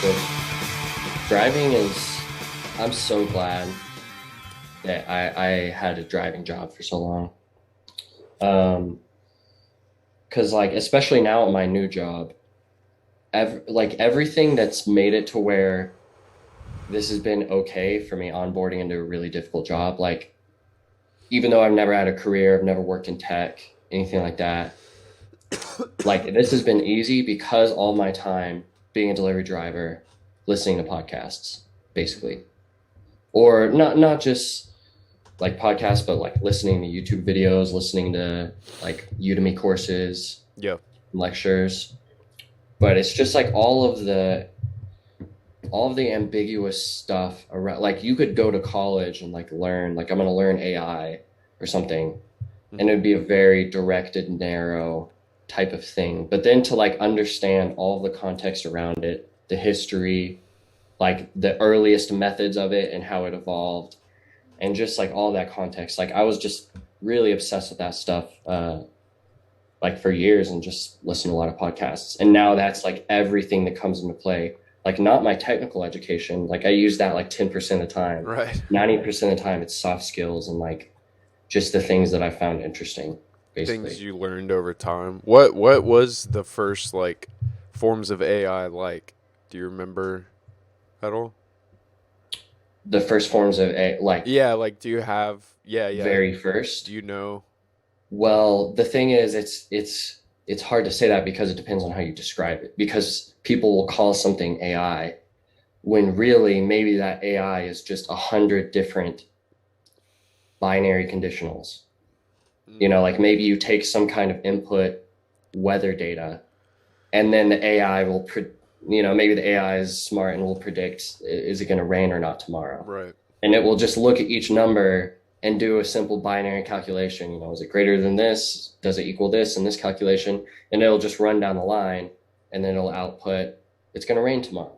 but driving is, I'm so glad that I had a driving job for so long. Um, because like, especially now at my new job, like everything that's made it to where this has been okay for me onboarding into a really difficult job. Like, even though I've never had a career, I've never worked in tech, anything like that. Like, this has been easy because all my time being a delivery driver, listening to podcasts, basically, or not just like podcasts, but like listening to YouTube videos, listening to like Udemy courses, Yeah. lectures. But it's just like all of the ambiguous stuff around. Like, you could go to college and like learn, like, I'm going to learn AI or something, and it Hmm. would be a very directed, narrow type of thing. But then to like understand all the context around it, the history, like the earliest methods of it and how it evolved, and just like all that context. Like, I was just really obsessed with that stuff, like for years, and just listened to a lot of podcasts. And now that's like everything that comes into play. Like, not my technical education. Like, I use that like 10% of the time. Right. 90% of the time it's soft skills and like just the things that I found interesting, Things basically. you learned over time. What was the first like forms of AI like? Do you remember at all? The first forms of like Yeah, like do you have yeah. very Do first. you know? Well, the thing is, it's hard to say that because it depends on how you describe it. Because people will call something AI when really maybe that AI is just 100 different binary conditionals. You Mm. know, like maybe you take some kind of input weather data, and then the AI will, maybe the AI is smart and will predict, is it going to rain or not tomorrow? Right. And it will just look at each number and do a simple binary calculation. You know, is it greater than this? Does it equal this in this calculation? And it'll just run down the line, and then it'll output, it's going to rain tomorrow.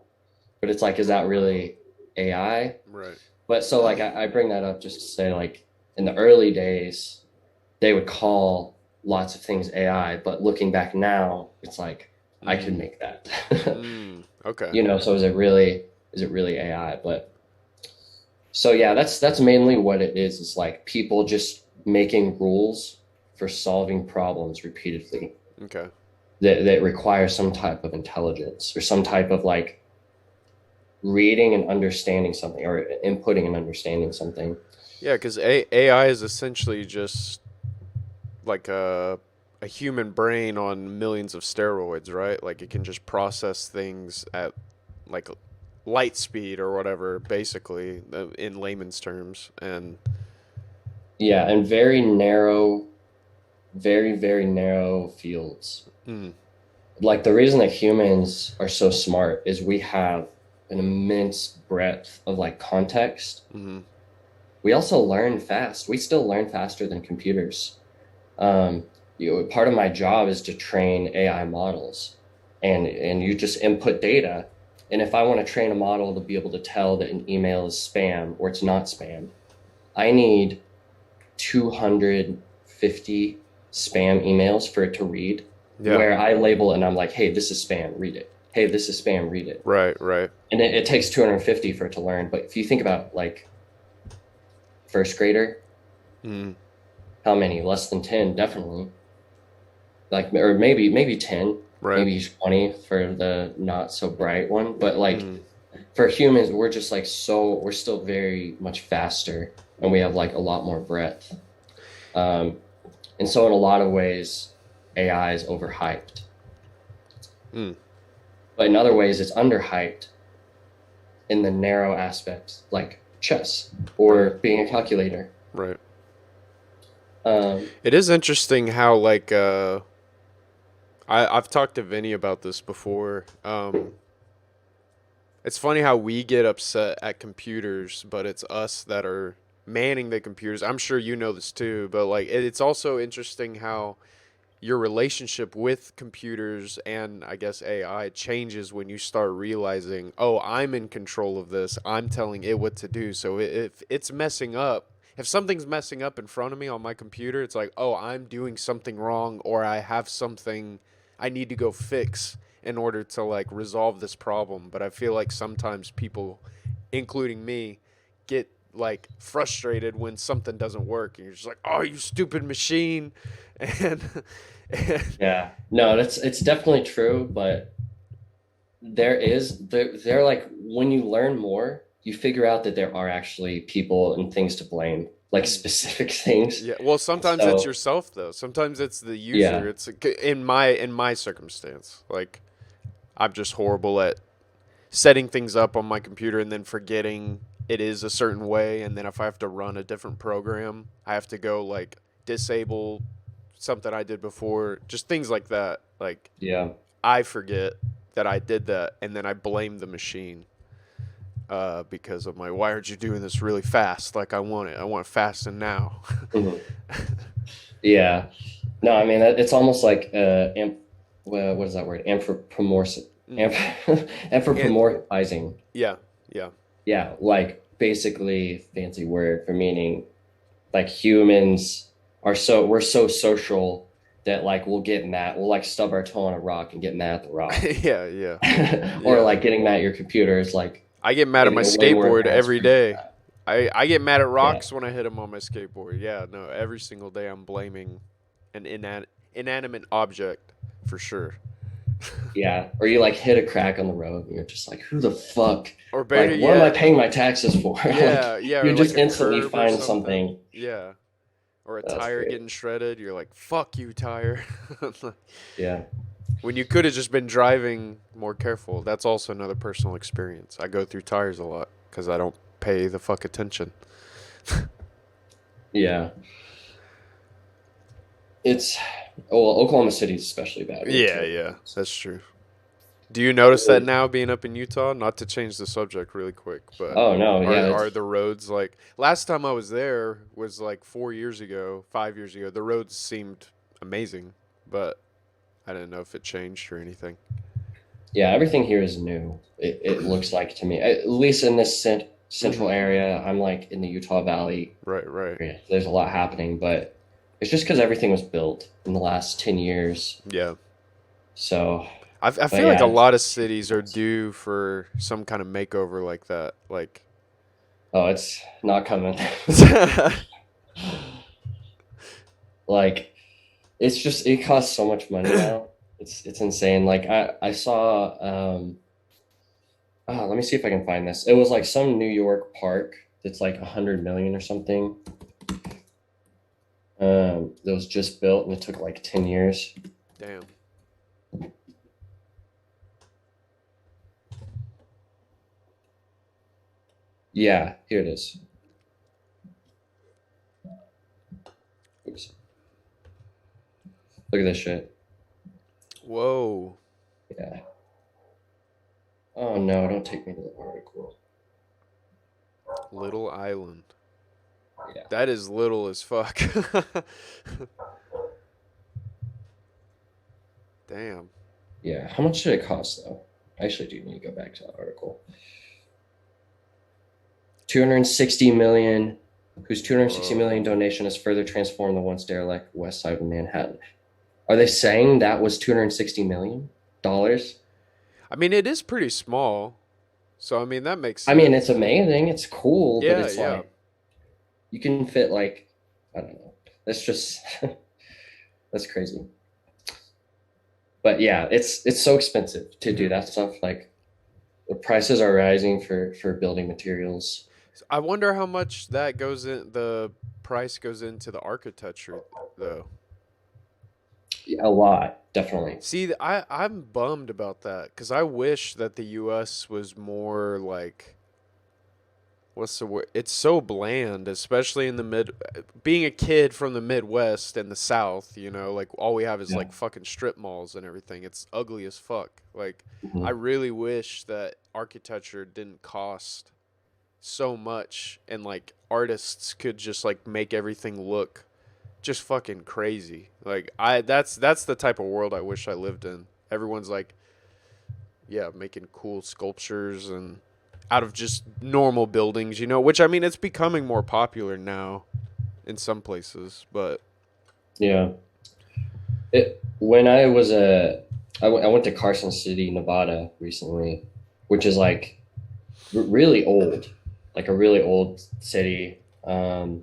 But it's like, is that really AI? Right. But so like I bring that up just to say, like, in the early days, they would call lots of things AI, but looking back now, it's like I could Mm. make that. Okay. You know, so is it really AI? But so yeah, that's mainly what it is. It's like people just making rules for solving problems repeatedly Okay. that require some type of intelligence or some type of like reading and understanding something, or inputting and understanding something. Yeah, because AI is essentially just like a human brain on millions of steroids, right? Like it can just process things at like light speed or whatever, basically, in layman's terms. And Yeah, and very narrow, very, very narrow fields. mm, Like, the reason that humans are so smart is we have an immense breadth of like context. mm, We also learn fast. We still learn faster than computers. Part of my job is to train AI models, and you just input data. And if I want to train a model to be able to tell that an email is spam or it's not spam, I need 250 spam emails for it to read, yeah, where I label it and I'm like, hey, this is spam, read it. Hey, this is spam, read it. right, right. And it takes 250 for it to learn. But if you think about like first grader, Mm, how many? Less than 10, definitely. Like, or maybe 10, right. maybe 20 for the not so bright one. But like Mm, for humans, we're still very much faster, and we have like a lot more breadth. Um, and so in a lot of ways, AI is overhyped. mm, But in other ways, it's underhyped in the narrow aspects, like chess or right, being a calculator. right. Um, It is interesting how like I've talked to Vinny about this before. It's funny how we get upset at computers, but it's us that are manning the computers. I'm sure you know this too, but like it's also interesting how your relationship with computers and I guess AI changes when you start realizing, oh, I'm in control of this. I'm telling it what to do. So if it's messing up, if something's messing up in front of me on my computer, it's like, oh, I'm doing something wrong or I have something I need to go fix. in order to like resolve this problem. But I feel like sometimes people, including me, get like frustrated when something doesn't work, and you're just like, "Oh, you stupid machine," and, and Yeah. No, it's definitely true, but they're like when you learn more, you figure out that there are actually people and things to blame, like mm, specific things. yeah. Well, sometimes it's So, yourself though. Sometimes it's the user. yeah. It's in my circumstance. Like I'm just horrible at setting things up on my computer and then forgetting it is a certain way, and then if I have to run a different program, I have to go like disable something I did before, just things like that. Like Yeah. I forget that I did that, and then I blame the machine because of my why aren't you doing this really fast like I want it fast and now. Mhm. Yeah. No, I mean it's almost like well, what is that word? Mm. And Anthropomorphizing. yeah, yeah. Yeah, like basically fancy word for meaning like humans we're so social that like we'll get mad, we'll like stub our toe on a rock and get mad at the rock. Yeah, yeah, Or yeah. like getting mad at your computer is like I get mad at my getting a way more skateboard advanced every version of day. that. I get mad at Yeah. rocks when I hit them on my skateboard. Yeah, no, every single day I'm blaming an inanimate object for sure. Yeah. Or you like hit a crack on the road and you're just like, who the fuck? Or better Like, what am I yet, paying my taxes for? Like, yeah, yeah, you or like just a instantly curb or find something. something. Yeah. Or a That's tire great. getting shredded. You're like, fuck you, tire. Yeah. When you could have just been driving more careful. That's also another personal experience. I go through tires a lot because I don't pay the fuck attention. Yeah. It's, oh, well, Oklahoma City is especially bad when you Yeah, kill yeah, animals. that's true. Do you notice that now being up in Utah? Not to change the subject really quick, but Oh no, yeah, are the roads like last time I was there was like 4 years ago, 5 years ago. The roads seemed amazing, but I didn't know if it changed or anything. yeah, everything here is new. It looks like to me, at least in this central Mm-hmm. area. I'm like in the Utah Valley. Right, right. Yeah, there's a lot happening, but it's just because everything was built in the last 10 years. Yeah. So, I but feel like yeah, a lot of it's cities are nuts. due for some kind of makeover like that. Like, Oh, it's not coming. Like, it's just it costs so much money now. It's insane. Like I saw let me see if I can find this. It was like some New York park that's like 100 million or something. That was just built and it took like 10 years. damn. Yeah, here it is. Oops. Look at this shit. Whoa. Yeah. Oh no, don't take me to the article. Little Island. Yeah. That is little as fuck. Damn. Yeah. How much did it cost though? I actually do need to go back to the article. 260 million, whose 260 million Whoa. donation has further transformed the once derelict west side of Manhattan. Are they saying that was 260 million dollars? I mean, it is pretty small. So, I mean, that makes I mean, sense. it's amazing, it's cool, but Yeah, it's yeah. like you can fit like I don't know. That's just that's crazy. But yeah, it's so expensive to do Hmm. that stuff. Like the prices are rising for building materials. I wonder how much that goes in, the price goes into the architecture, though. A lot, definitely. See, I'm bummed about that because I wish that the U.S. was more like what's the word? It's so bland, especially in the mid. Being a kid from the Midwest and the South, like all we have is Yeah. like fucking strip malls and everything. It's ugly as fuck. Like, I Mhm. really wish that architecture didn't cost so much and like artists could just like make everything look just fucking crazy. Like that's the type of world I wish I lived in. Everyone's like, yeah, making cool sculptures and out of just normal buildings, which I mean it's becoming more popular now in some places, but Yeah. It when I was a I went to Carson City, Nevada recently, which is like really old, like a really old city. And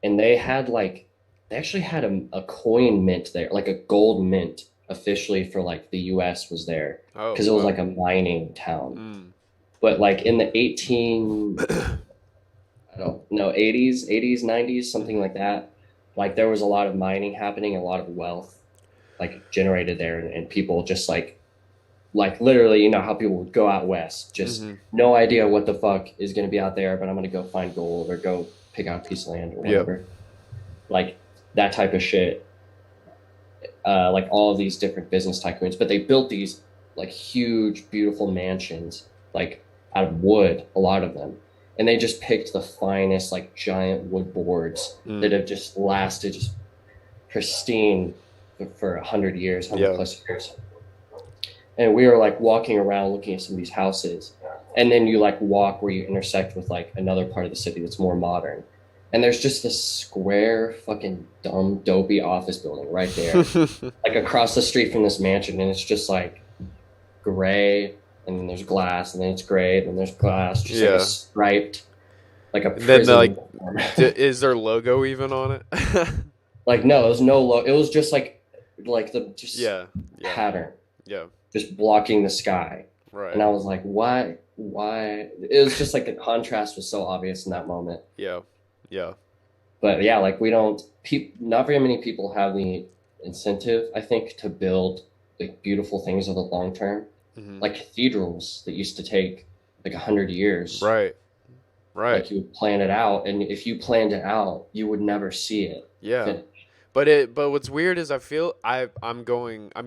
they actually had a coin mint there, like a gold mint officially for like the US was there Oh, because it was wow. like a mining town. Mm. But like in the 18, I don't know, 80s, 90s, something Hmm. like that, like there was a lot of mining happening, a lot of wealth like generated there, and people just like literally, you know how people would go out west, just Hmm. no idea what the fuck is going to be out there, but I'm going to go find gold or go pick out a piece of land or Yep. whatever. Like that type of shit. Like all of these different business tycoons, but they built these like huge, beautiful mansions, like out of wood, a lot of them. And they just picked the finest, like giant wood boards that Mm. have just lasted just pristine for 100 years, 100 Yeah. plus years. And we were like walking around looking at some of these houses, and then you like walk where you intersect with like another part of the city that's more modern, and there's just this square fucking dumb dopey office building right there, like across the street from this mansion, and it's just like gray, and then there's glass, and then it's gray, and then there's glass, just like a Yeah. striped, like a And then prison like, uniform. is their logo even on it? Like no, it was no low, it was just like the just Yeah. Yeah. pattern Yeah. just blocking the sky. And Right. I was like, why? Why? It was just like the contrast was so obvious in that moment. Yeah. Yeah. But yeah, like we don't, not very many people have the incentive, I think, to build like beautiful things over the long term. Hmm. Like cathedrals that used to take like 100 years. Right. Right. Like you would plan it out, and if you planned it out, you would never see it Yeah. finished. But what's weird is I'm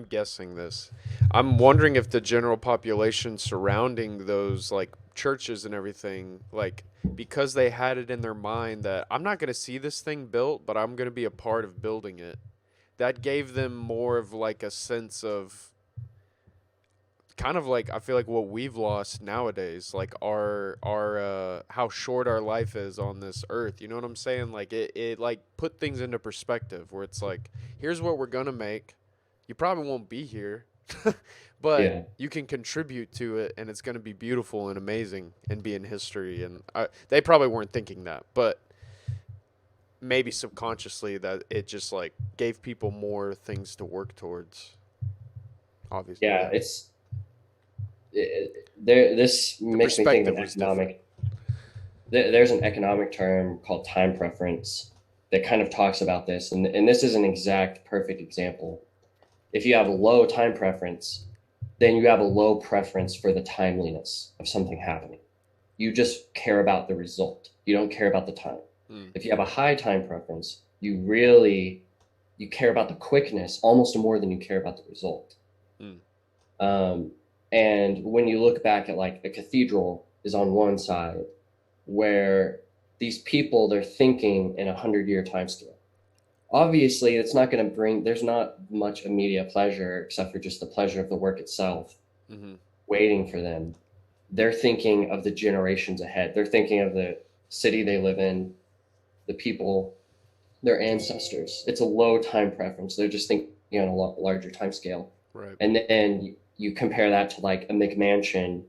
guessing this. I'm wondering if the general population surrounding those like churches and everything, like because they had it in their mind that I'm not going to see this thing built, but I'm going to be a part of building it. That gave them more of like a sense of kind of like I feel like what we've lost nowadays, like our how short our life is on this earth. You know what I'm saying? Like it like put things into perspective where it's like, here's what we're gonna make. You probably won't be here, but Yeah. you can contribute to it, and it's gonna be beautiful and amazing and be in history. And they probably weren't thinking that, but maybe subconsciously that it just like gave people more things to work towards. Obviously, Yeah. yeah. There, this The makes me think of perspective an was different. economic there's an economic term called time preference that kind of talks about this, and this is an exact perfect example. If you have a low time preference, then you have a low preference for the timeliness of something happening. You just care about the result. You don't care about the time. Mm, If you have a high time preference, you care about the quickness almost more than you care about the result. mm. Um, and when you look back at like a cathedral is on one side, where these people they're thinking in 100 year time scale. Obviously, it's not going to bring. There's not much immediate pleasure except for just the pleasure of the work itself, Hmm. waiting for them. They're thinking of the generations ahead. They're thinking of the city they live in, the people, their ancestors. It's a low time preference. They're just thinking on a lot larger time scale. Right. And then you compare that to like a McMansion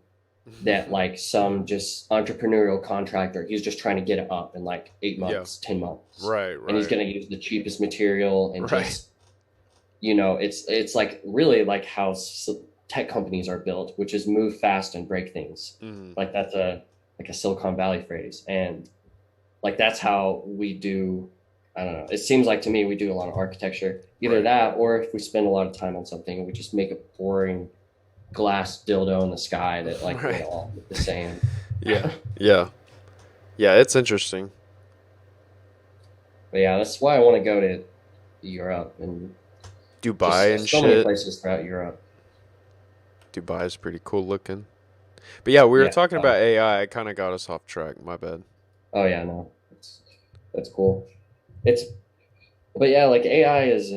that like some just entrepreneurial contractor, he's just trying to get it up in like eight Yeah. months, 10 months. Right. And he's Right. going to use the cheapest material and Right. just, you know, it's like really like how tech companies are built, which is move fast and break things. Hmm. Like that's like a Silicon Valley phrase. And like that's how we do. I don't know. It seems like to me we do a lot of architecture, either Right. that or if we spend a lot of time on something, we just make a boring glass dildo in the sky that like they Right. all look the same. Yeah. Yeah. Yeah. It's interesting. But yeah, that's why I want to go to Europe and Dubai just and so many shit. places throughout Europe. Dubai is pretty cool looking. But yeah, we were Yeah. talking about AI. It kind of got us off track. My bad. Oh yeah, no, that's cool. It's but yeah, like AI is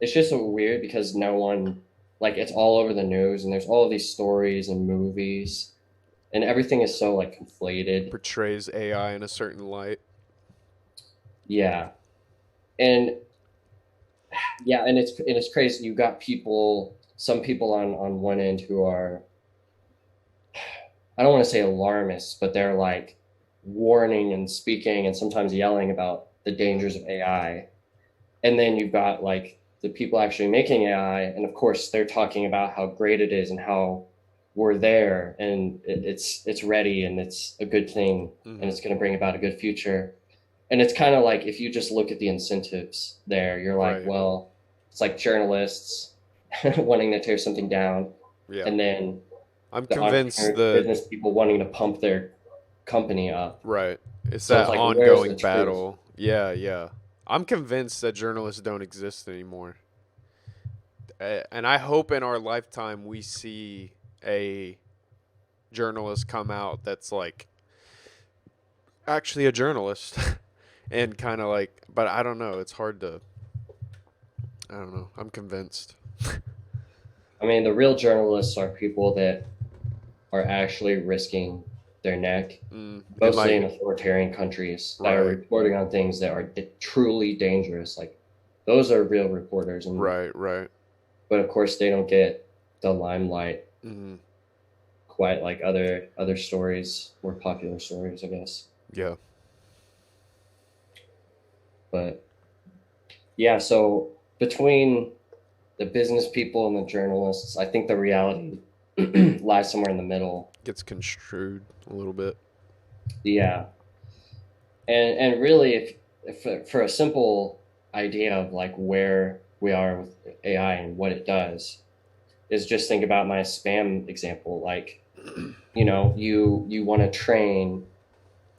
it's just so weird because no one like it's all over the news and there's all of these stories and movies and everything is so like conflated. Portrays AI in a certain light. Yeah, and Yeah, and it's crazy. You got people, some people on one end who are, I don't want to say alarmists, but they're like warning and speaking and sometimes yelling about the dangers of AI. And then you've got like the people actually making AI, and of course they're talking about how great it is and how we're there and it's ready and it's a good thing and Hmm. it's going to bring about a good future. And it's kind of like if you just look at the incentives there, you're like, Right. well, it's like journalists wanting to tear something down, Yeah. and then I'm the convinced entrepreneurs, that business people wanting to pump their company up. right. It's So it's that like, where's the ongoing truth? battle. Yeah, yeah. I'm convinced that journalists don't exist anymore. And I hope in our lifetime we see a journalist come out that's like actually a journalist and kind of like, but I don't know. It's hard to, I don't know. I'm convinced. I mean, the real journalists are people that are actually risking their neck, It mostly might, in authoritarian countries that are right, reporting on things that are truly dangerous. Like those are real reporters, and right, right. but of course they don't get the limelight Mm, quite like other stories, more popular stories, I guess. yeah. But yeah, so between the business people and the journalists, I think the reality lies somewhere in the middle. Gets construed a little bit. Yeah, and really, if for a simple idea of like where we are with AI and what it does, is just think about my spam example. Like, you want to train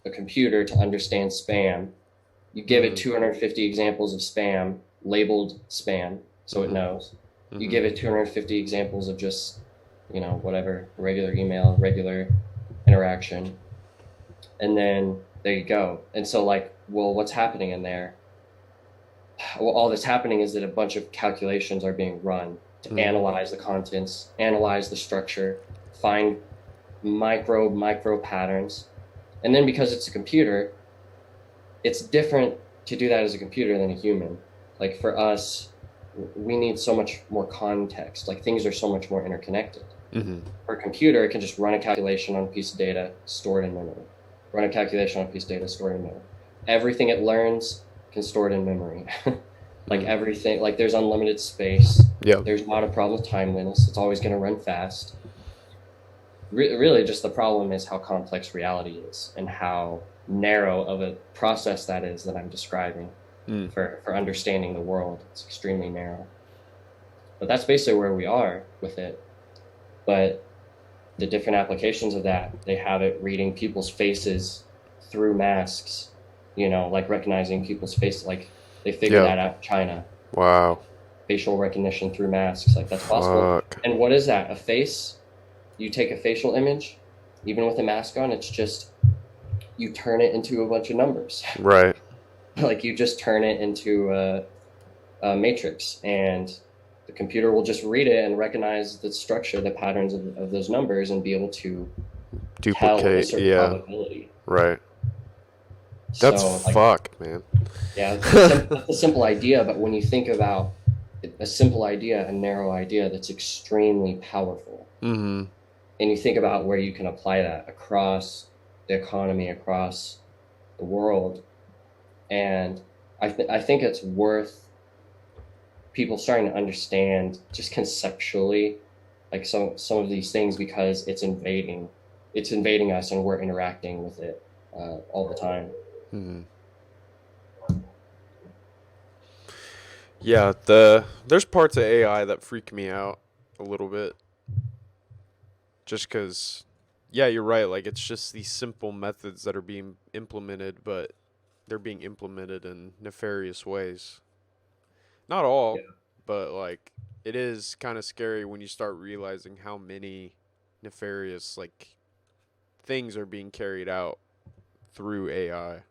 a computer to understand spam. You give it Mm-hmm. 250 examples of spam labeled spam, so it Mm-hmm. knows. You Mm-hmm. give it 250 examples of just, whatever, regular email, regular interaction, and then there you go. And so, like, well, what's happening in there? Well, all that's happening is that a bunch of calculations are being run to Mm-hmm. analyze the contents, analyze the structure, find micro patterns. And then because it's a computer, it's different to do that as a computer than a human. Like for us, we need so much more context. Like things are so much more interconnected. Mm-hmm. For a computer, it can just run a calculation on a piece of data, store it in memory. Run a calculation on a piece of data, store it in memory. Everything it learns can store it in memory. Like Mm. everything, like there's unlimited space. Yeah. There's not a problem with timeliness. It's always going to run fast. Really, just the problem is how complex reality is and how narrow of a process that is that I'm describing Mm. for understanding the world. It's extremely narrow. But that's basically where we are with it. But the different applications of that, they have it reading people's faces through masks, like recognizing people's face. Like they figured Yeah. that out in China, Wow. facial recognition through masks. Like that's possible. Fuck. And what is that? A face? You take a facial image, even with a mask on, it's just you turn it into a bunch of numbers. Right. Like you just turn it into a matrix, and the computer will just read it and recognize the structure, the patterns of those numbers, and be able to tell with a Duplicate. certain Yeah. probability. Right. That's So, like, fucked, man. yeah, that's a simple idea, but when you think about a simple idea, a narrow idea that's extremely powerful, Mm-hmm. and you think about where you can apply that across the economy, across the world, and I think it's worth people starting to understand just conceptually like some of these things because it's invading us and we're interacting with it all the time. Mm-hmm. Yeah. There's parts of AI that freak me out a little bit, just because. Yeah, you're right. Like it's just these simple methods that are being implemented, but they're being implemented in nefarious ways. Not Yeah, all, but like it is kind of scary when you start realizing how many nefarious like things are being carried out through AI.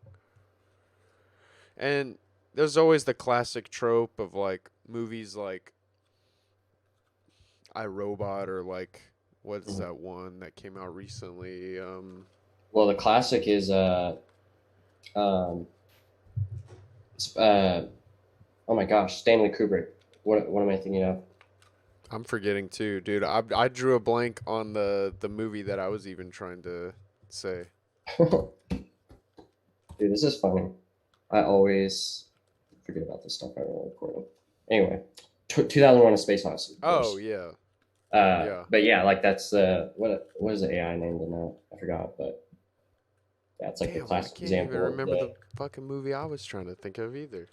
And there's always the classic trope of like movies like I Robot or like what's mhm. that one that came out recently? Well, the classic is um, oh Oh my gosh, Stanley Kubrick. What am I thinking of? I'm forgetting too, dude. I drew a blank on the movie that I was even trying to say. Dude, this is funny. I always forget about this stuff I remember recording. Anyway, 2001: A Space Odyssey, of Oh course. yeah, yeah. But yeah, like that's what is the AI named in that? I forgot, but yeah, it's like the Damn, I classic can't even example of remember the the. fucking movie I was trying to think of either.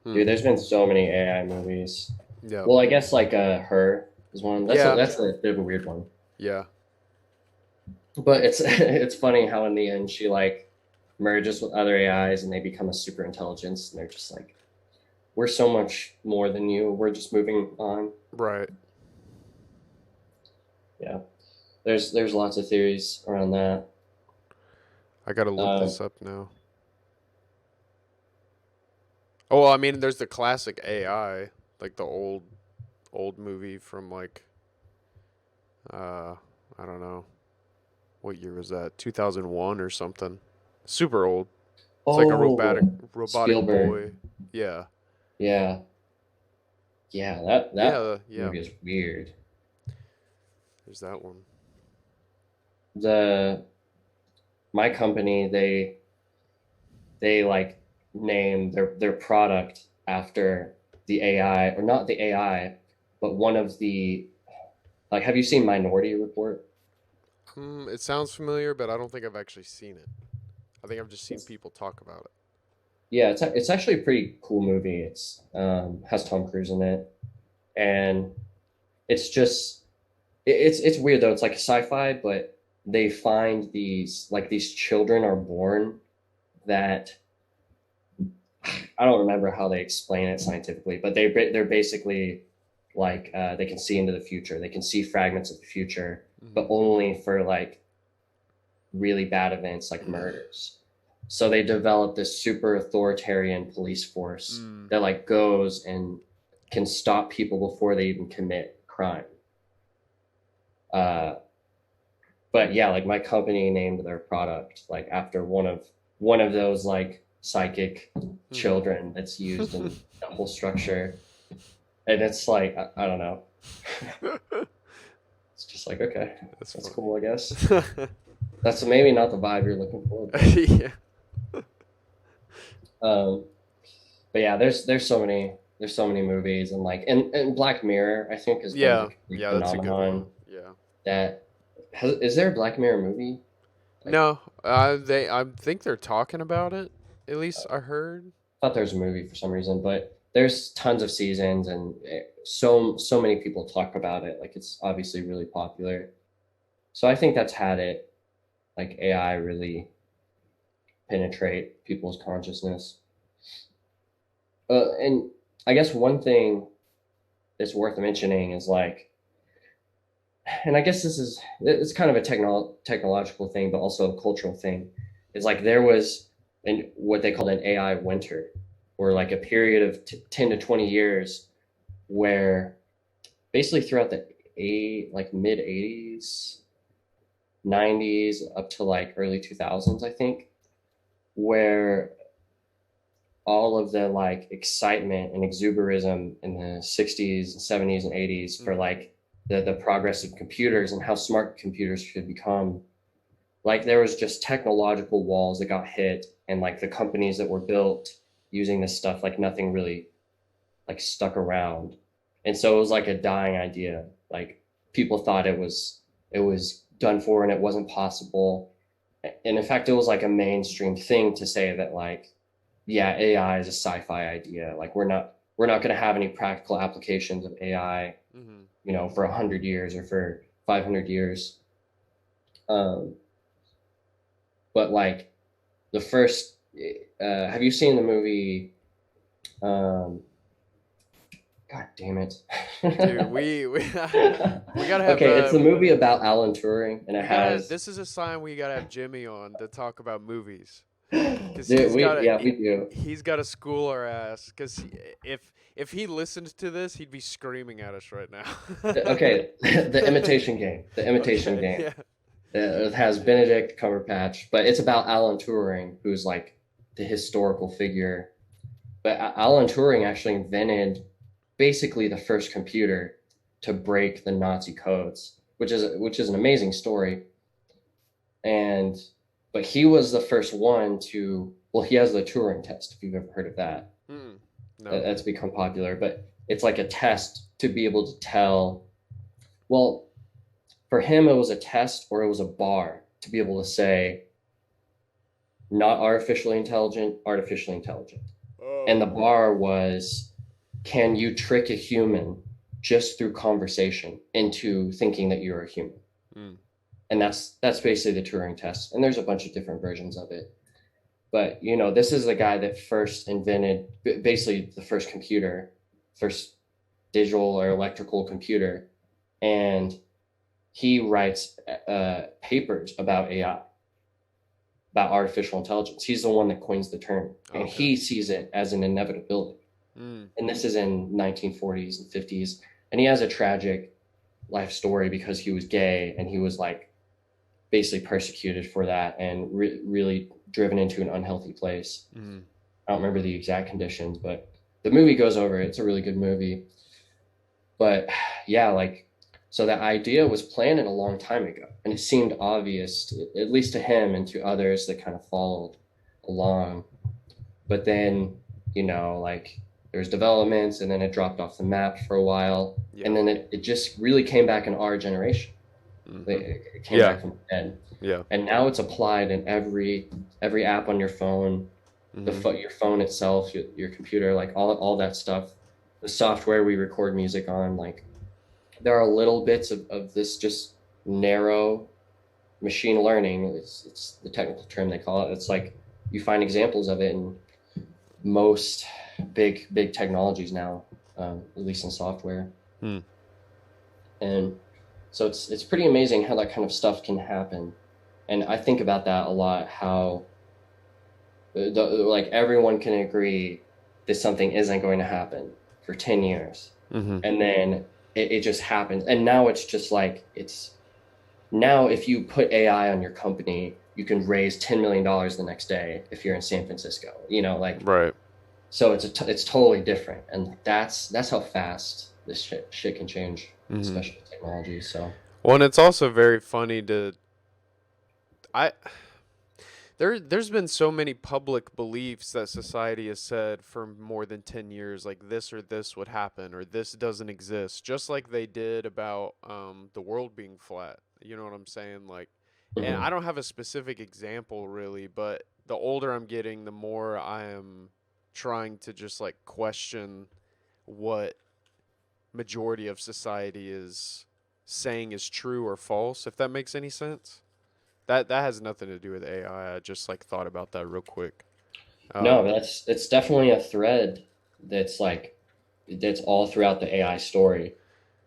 Hmm. Dude, there's been so many AI movies. Yep. Well, I guess like Her is one. Yeah. That's a bit of a weird one. Yeah. But it's it's funny how in the end she like merges with other AIs and they become a super intelligence and they're just like, we're so much more than you. We're just moving on. Right. Yeah. There's lots of theories around that. I gotta look Uh, this up now. Oh, well, I mean, there's the classic AI, like the old movie from like uh I don't know what year was that? 2001 or something. Super old. It's like a oh, robotic Spielberg. boy. Yeah. Yeah. Yeah, that Yeah. Yeah. movie is weird. There's that one. The My company, they like name their product after the AI, or not the AI, but one of the, like, have you seen Minority Report? It sounds familiar, but I don't think I've actually seen it. I think I've just seen It's, people talk about it. yeah, it's actually a pretty cool movie. It's has Tom Cruise in it, and it's just it's weird though. It's like sci-fi, but they find these children are born that I don't remember how they explain it scientifically, but they're basically like they can see into the future. They can see fragments of the future, but Hmm. only for like really bad events like murders. So they develop this super authoritarian police force Mm. that like goes and can stop people before they even commit crime. Uh, but yeah, like my company named their product like after one of those like psychic Hmm. children that's used in the whole structure. And it's like I don't know. It's just like okay, That's that's funny. cool, I guess. That's maybe not the vibe you're looking for, but Yeah. um, but yeah, there's so many movies and like and Black Mirror I think is one of the Yeah. complete Yeah, that's a good one. phenomenon Yeah. that is there a Black Mirror movie? Like No, I think they're talking about it. At least I heard. I thought there was a movie for some reason, but there's tons of seasons and so many people talk about it. Like it's obviously really popular. So I think that's had it like AI really penetrate people's consciousness. And I guess one thing that's worth mentioning is like, and I guess it's kind of a technological thing, but also a cultural thing. Is like there was what they called an AI winter, or like a period of 10 to 20 years where basically throughout the like mid '80s, '90s up to like early 2000s, I think, where all of the like excitement and exuberism in the 60s and 70s and 80s for Hmm. like the progress of computers and how smart computers should become, like there was just technological walls that got hit and like the companies that were built using this stuff, like nothing really like stuck around. And so it was like a dying idea. Like people thought it was done for and it wasn't possible. And in fact, it was like a mainstream thing to say that like, yeah, AI is a sci-fi idea. Like we're not going to have any practical applications of AI, Hmm. for 100 years or for 500 years. Um, but like the first, have you seen the movie? Um, God damn it. Dude, we gotta have Okay, it's the movie about Alan Turing, and it we gotta. has. This is a sign we gotta have Jimmy on to talk about movies, cause Dude, yeah, we do. he's gotta school our ass. Cause if he listened to this, he'd be screaming at us right now. Okay, the Imitation Game. The Imitation Okay, Game. yeah. It has Benedict Cumberbatch, but it's about Alan Turing, who's like the historical figure. But Alan Turing actually invented basically the first computer to break the Nazi codes, which is an amazing story. And but he was the first one to, well, he has the Turing test, if you've ever heard of that. Mm. No. That's become popular, but it's like a test to be able to tell. Well, for him, it was a test or it was a bar to be able to say not artificially intelligent, artificially intelligent. And Oh. the bar was, can you trick a human just through conversation into thinking that you're a human? Mm. And that's basically the Turing test. And there's a bunch of different versions of it. But this is the guy that first invented basically the first computer, first digital or electrical computer, and he writes papers about AI, about artificial intelligence. He's the one that coins the term, and Okay. he sees it as an inevitability. Mm. And this is in 1940s and 50s, and he has a tragic life story because he was gay and he was like basically persecuted for that and really driven into an unhealthy place. Mm. I don't remember the exact conditions, but the movie goes over it. It's a really good movie. But yeah, like, so that idea was planted a long time ago, and it seemed obvious, at least to him and to others that kind of followed along. But then, like, there's developments, and then it dropped off the map for a while, Yeah. and then it just really came back in our generation. Mm-hmm. It came Yeah. back from the dead, Yeah. and now it's applied in every app on your phone, Mm-hmm. your phone itself, your computer, like all that stuff, the software we record music on, like there are little bits of this just narrow machine learning. It's the technical term they call it. It's like you find examples of it in most big technologies now, at least in software. Mm. And so it's pretty amazing how that kind of stuff can happen. And I think about that a lot. How like everyone can agree that something isn't going to happen for 10 years, Mm-hmm. and then it just happens, and now it's just like it's now if you put AI on your company, you can raise $10 million the next day if you're in San Francisco, like, Right. so it's totally different, and that's how fast this shit can change, Mm-hmm. especially with technology. So Well, and it's also very funny to I there's been so many public beliefs that society has said for more than 10 years, like this or this would happen or this doesn't exist, just like they did about the world being flat. You know what I'm saying? Like, and I mhm. don't have a specific example really, but the older I'm getting, the more I am trying to just like question what majority of society is saying is true or false, if that makes any sense. That has nothing to do with AI. I just like thought about that real quick. No, Um, that's it's definitely a thread that's like that's all throughout the AI story,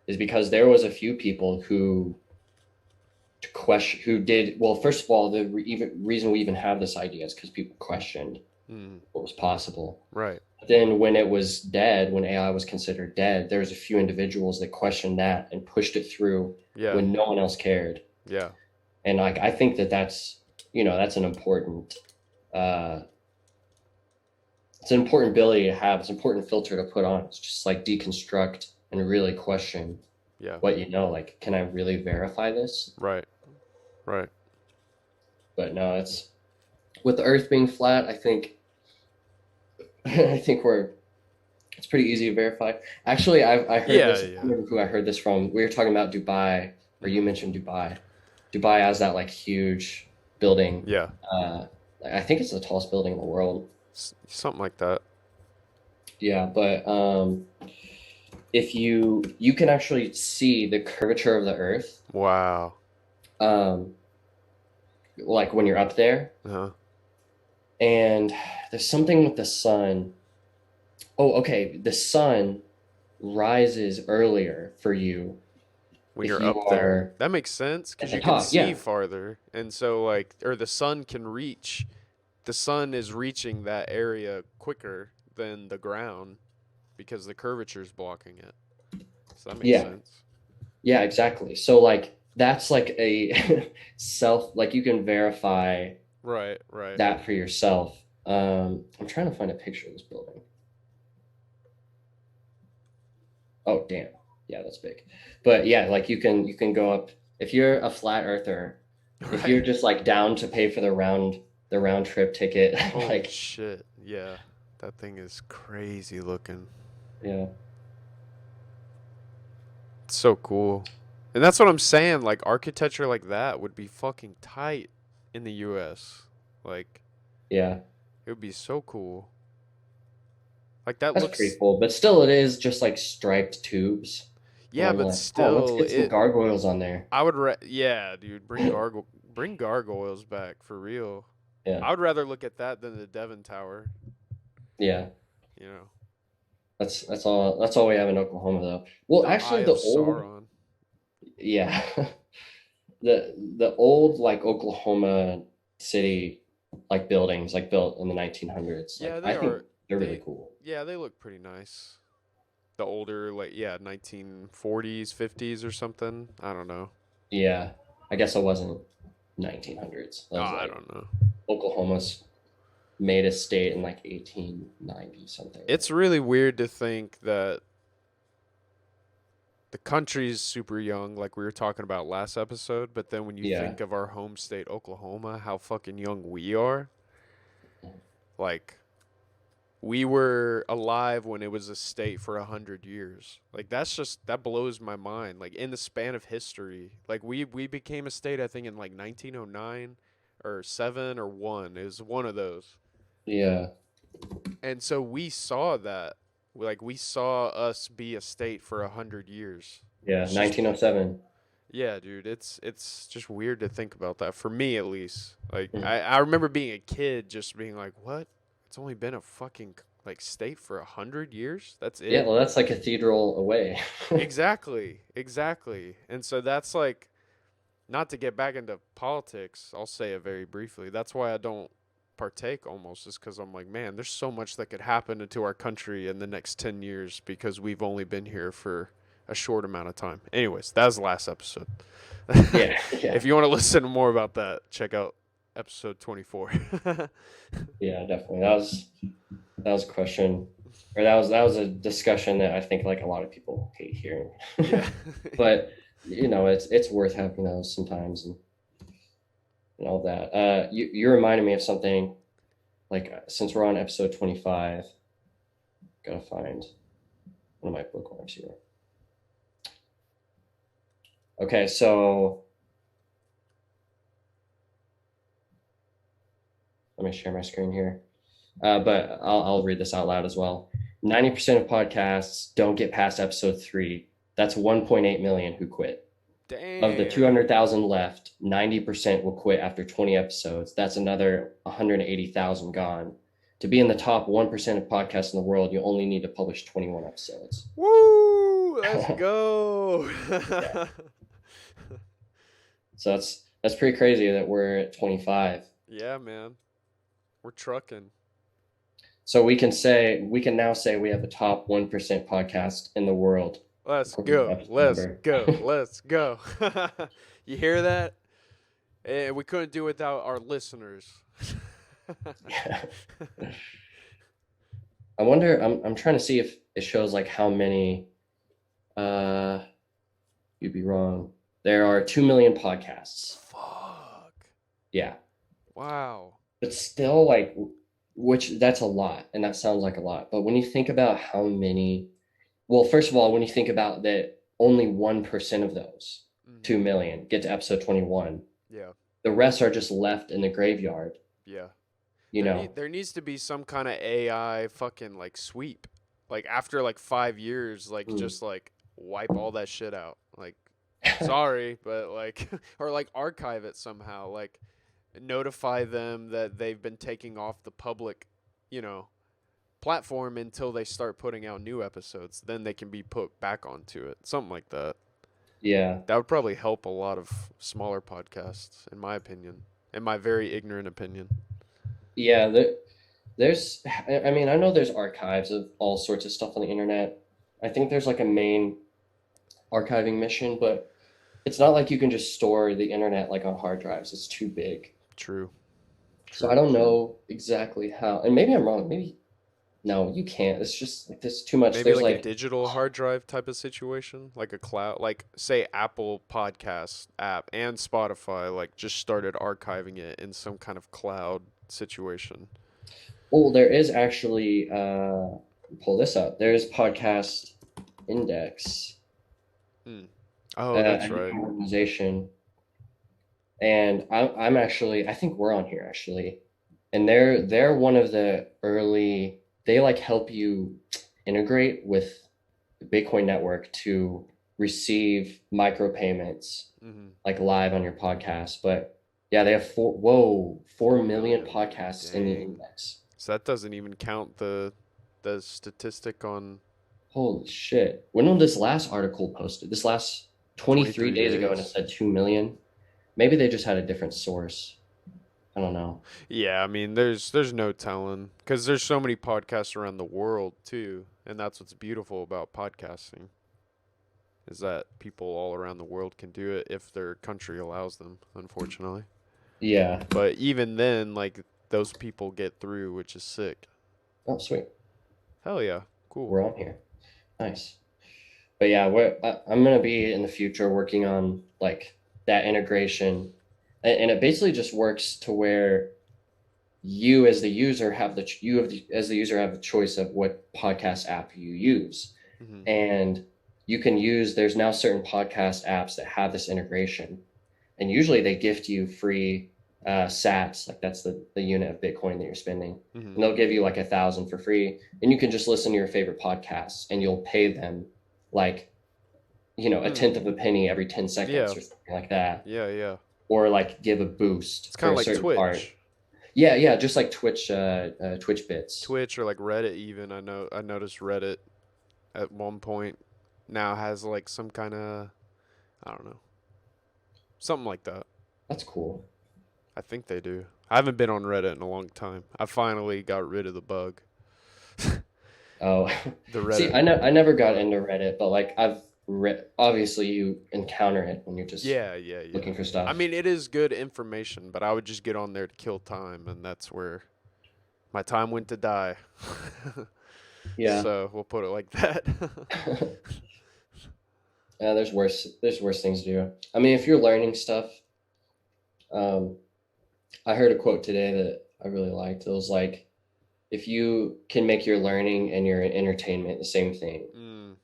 is because there was a few people who did well. First of all, even reason we even have this idea is because people questioned mm, what was possible. right. But then when it was dead, when AI was considered dead, there was a few individuals that questioned that and pushed it through Yeah. when no one else cared. Yeah. And like I think that's an important uh it's an important ability to have. It's an important filter to put on. It's just like deconstruct and really question Yeah. what you know. Like, can I really verify this? Right. Right. But no, it's with the Earth being flat. I think I think it's pretty easy to verify. Actually, I heard Yeah. this. I don't Yeah. remember who I heard this from. We were talking about Dubai, or you Mm-hmm. mentioned Dubai. Dubai has that like huge building. Yeah. Uh, I think it's the tallest building in the world. Something like that. Yeah, but if you can actually see the curvature of the Earth, Wow. um, like when you're up there, Uh-huh. and there's something with the sun. Oh, okay, the sun rises earlier for you When if you're you up there, are that makes sense at because the you can top. see Yeah, farther, and so like, or the sun can reach. The sun is reaching that area quicker than the ground because the curvature is blocking it. So that makes yeah, sense. yeah, exactly. So like that's like a like you can verify Right. Right. that for yourself. I'm trying to find a picture of this building. Oh, damn. Yeah, that's big. But yeah, like you can go up if you're a flat earther, if you're Right. just like down to pay for the round trip ticket, Holy like shit. Yeah. That thing is crazy looking. yeah, It's so cool. And that's what I'm saying. Like, architecture like that would be fucking tight in the US. Like, yeah, it would be so cool. Like, that that's pretty looks. cool. But still, it is just like striped tubes, and Yeah, I'm but like, oh, let's still, get some it. gargoyles on there. Yeah, dude, bring gargoyles back for real. Yeah, I would rather look at that than the Devon Tower. yeah, You know, that's all we have in Oklahoma though. Well, the Eye actually, the of old Sauron. yeah, the old like Oklahoma City like buildings like built in the 1900s. Like Yeah, I they think are. they're really They, cool. yeah, they look pretty nice. The older, like, yeah, 1940s, 50s or something. I don't know. Yeah, I guess it wasn't 1900s. That Oh, was I like don't know. Oklahoma's made a state in like 1890 something, It's right? really weird to think that the country's super young, like we were talking about last episode, but then when you Yeah, think of our home state, Oklahoma, how fucking young we are, like we were alive when it was a state for 100 years. Like that blows my mind. Like in the span of history, like we became a state, I think in like 1909 or 7 or 1. It was one of those. yeah, And so we saw that. Like we saw us be a state for 100 years. yeah. It's just 1907. Yeah, dude, it's just weird to think about that for me at least. Like Mhm. I remember being a kid just being like, "What? It's only been a fucking like state for 100 years? That's Yeah, it?" well, that's like cathedral away. Exactly. Exactly. And so that's like not to get back into politics, I'll say it very briefly. That's why I don't partake almost is cuz I'm like, "Man, there's so much that could happen to our country in the next 10 years because we've only been here for a short amount of time." Anyways, that was the last episode. Yeah, yeah, If you want to listen more about that, check out episode 24. yeah. Definitely. That was a question, or that was a discussion that I think like a lot of people hate hearing. Yeah. But it's worth having those sometimes and all that. You reminded me of something. Like since we're on episode 25, gotta find one of my bookmarks here. Okay, so let me share my screen here. But I'll read this out loud as well. 90% of podcasts don't get past episode 3. That's 1.8 million who quit. Of the Damn. 200,000 left, 90% will quit after 20 episodes. That's another 180,000 gone. To be in the top 1% of podcasts in the world, you only need to publish 21 episodes. Woo! Let's go. Yeah. So that's pretty crazy that we're at 25. Yeah, man. We're trucking. So we can now say we have the top 1% podcast in the world Let's according to go. episode Let's number. go. Let's go. You hear that? We couldn't do it without our listeners. Yeah. I wonder. I'm trying to see if it shows like how many. Uh, you'd be wrong. There are 2 million podcasts. Fuck. Yeah, Wow. but still, like, which that's a lot, and that sounds like a lot. But when you think about how many, well, first of all, when you think about that, only 1% of those Hmm. 2 million get to episode 21. Yeah. The rest are just left in the graveyard. Yeah. You know. There needs to be some kind of AI fucking like sweep. Like after like 5 years, like Mm. just like wipe all that shit out. Like sorry, but like or like archive it somehow. Like notify them that they've been taking off the public, you know, platform until they start putting out new episodes. Then they can be put back onto it. Something like that. Yeah, That would probably help a lot of smaller podcasts, in my opinion. In my very ignorant opinion. yeah. There's, I mean, I know there's archives of all sorts of stuff on the internet. I think there's like a main archiving mission, but it's not like you can just store the internet like on hard drives. It's too big. True. So I True, don't true. know exactly how, and maybe I'm wrong. Maybe no, you can't. It's just like there's too much. Maybe There's like a like, digital hard drive type of situation, like a cloud, like say Apple Podcast app and Spotify, like just started archiving it in some kind of cloud situation. oh, there is actually pull this up. There's podcast index, Hmm. Oh, that's a new right. organization, and I'm actually I think we're on here actually, and they're one of the early. They like help you integrate with the Bitcoin network to receive micropayments Hmm. like live on your podcast. But yeah, they have 4 million 4 million. podcasts in the Dang. index. So that doesn't even count the statistic on Holy shit. When was this last article posted? This last 23 23 days ago, and it days. said 2 million. Maybe they just had a different source. I don't know. Yeah, I mean, there's no telling because there's so many podcasts around the world too, and that's what's beautiful about podcasting is that people all around the world can do it if their country allows them, unfortunately. Yeah. But even then, like those people get through, which is sick. Oh, sweet. Hell yeah, cool. We're on here. Nice. But yeah, I'm gonna be in the future working on like that integration, and it basically just works to where you as the user have the you have the, as the user have the choice of what podcast app you use, Hmm. and you can use. There's now certain podcast apps that have this integration, and usually they gift you free sats, like that's the unit of Bitcoin that you're spending, Hmm. and they'll give you like 1,000 for free, and you can just listen to your favorite podcasts, and you'll pay them like a Hmm. tenth of a penny every 10 seconds Yeah. or something like that, Yeah. Yeah. or like give a boost It's kind for of a like certain part. Twitch. Yeah, yeah, just like Twitch bits. Twitch or like Reddit even. I noticed Reddit at one point now has like some kind of I don't know, something like that. That's cool. I think they do. I haven't been on Reddit in a long time. I finally got rid of the bug. Oh, The see, Reddit I never got bug. into Reddit, but like I've read. Obviously, you encounter it when you're just Yeah, yeah, yeah. looking for I stuff. mean, it is good information, but I would just get on there to kill time, and that's where my time went to die. Yeah. So we'll put it like that. Yeah, there's worse things to do. I mean, if you're learning stuff, um, I heard a quote today that I really liked. It was like, if you can make your learning and your entertainment the same thing, Mm.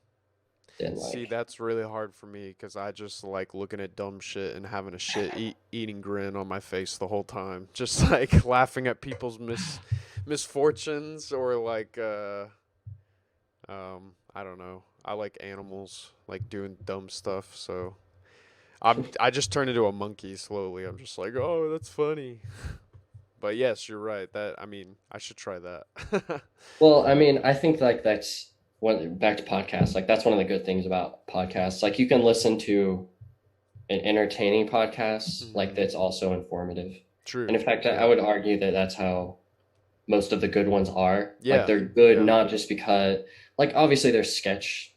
then See, like, that's really hard for me because I just like looking at dumb shit and having a eating grin on my face the whole time, just like laughing at people's misfortunes or like I don't know. I like animals, like doing dumb stuff, so I just turn into a monkey slowly. I'm just like, "Oh, that's funny." But yes, you're right. That I mean, I should try that. well, I mean, I think like that's one back to podcasts. Like that's one of the good things about podcasts. Like you can listen to an entertaining podcast, like Hmm. that's also informative. And True, in fact, I true. would argue that that's how most of the good ones are. Like Yeah, they're good yeah, not just because, like obviously there's sketch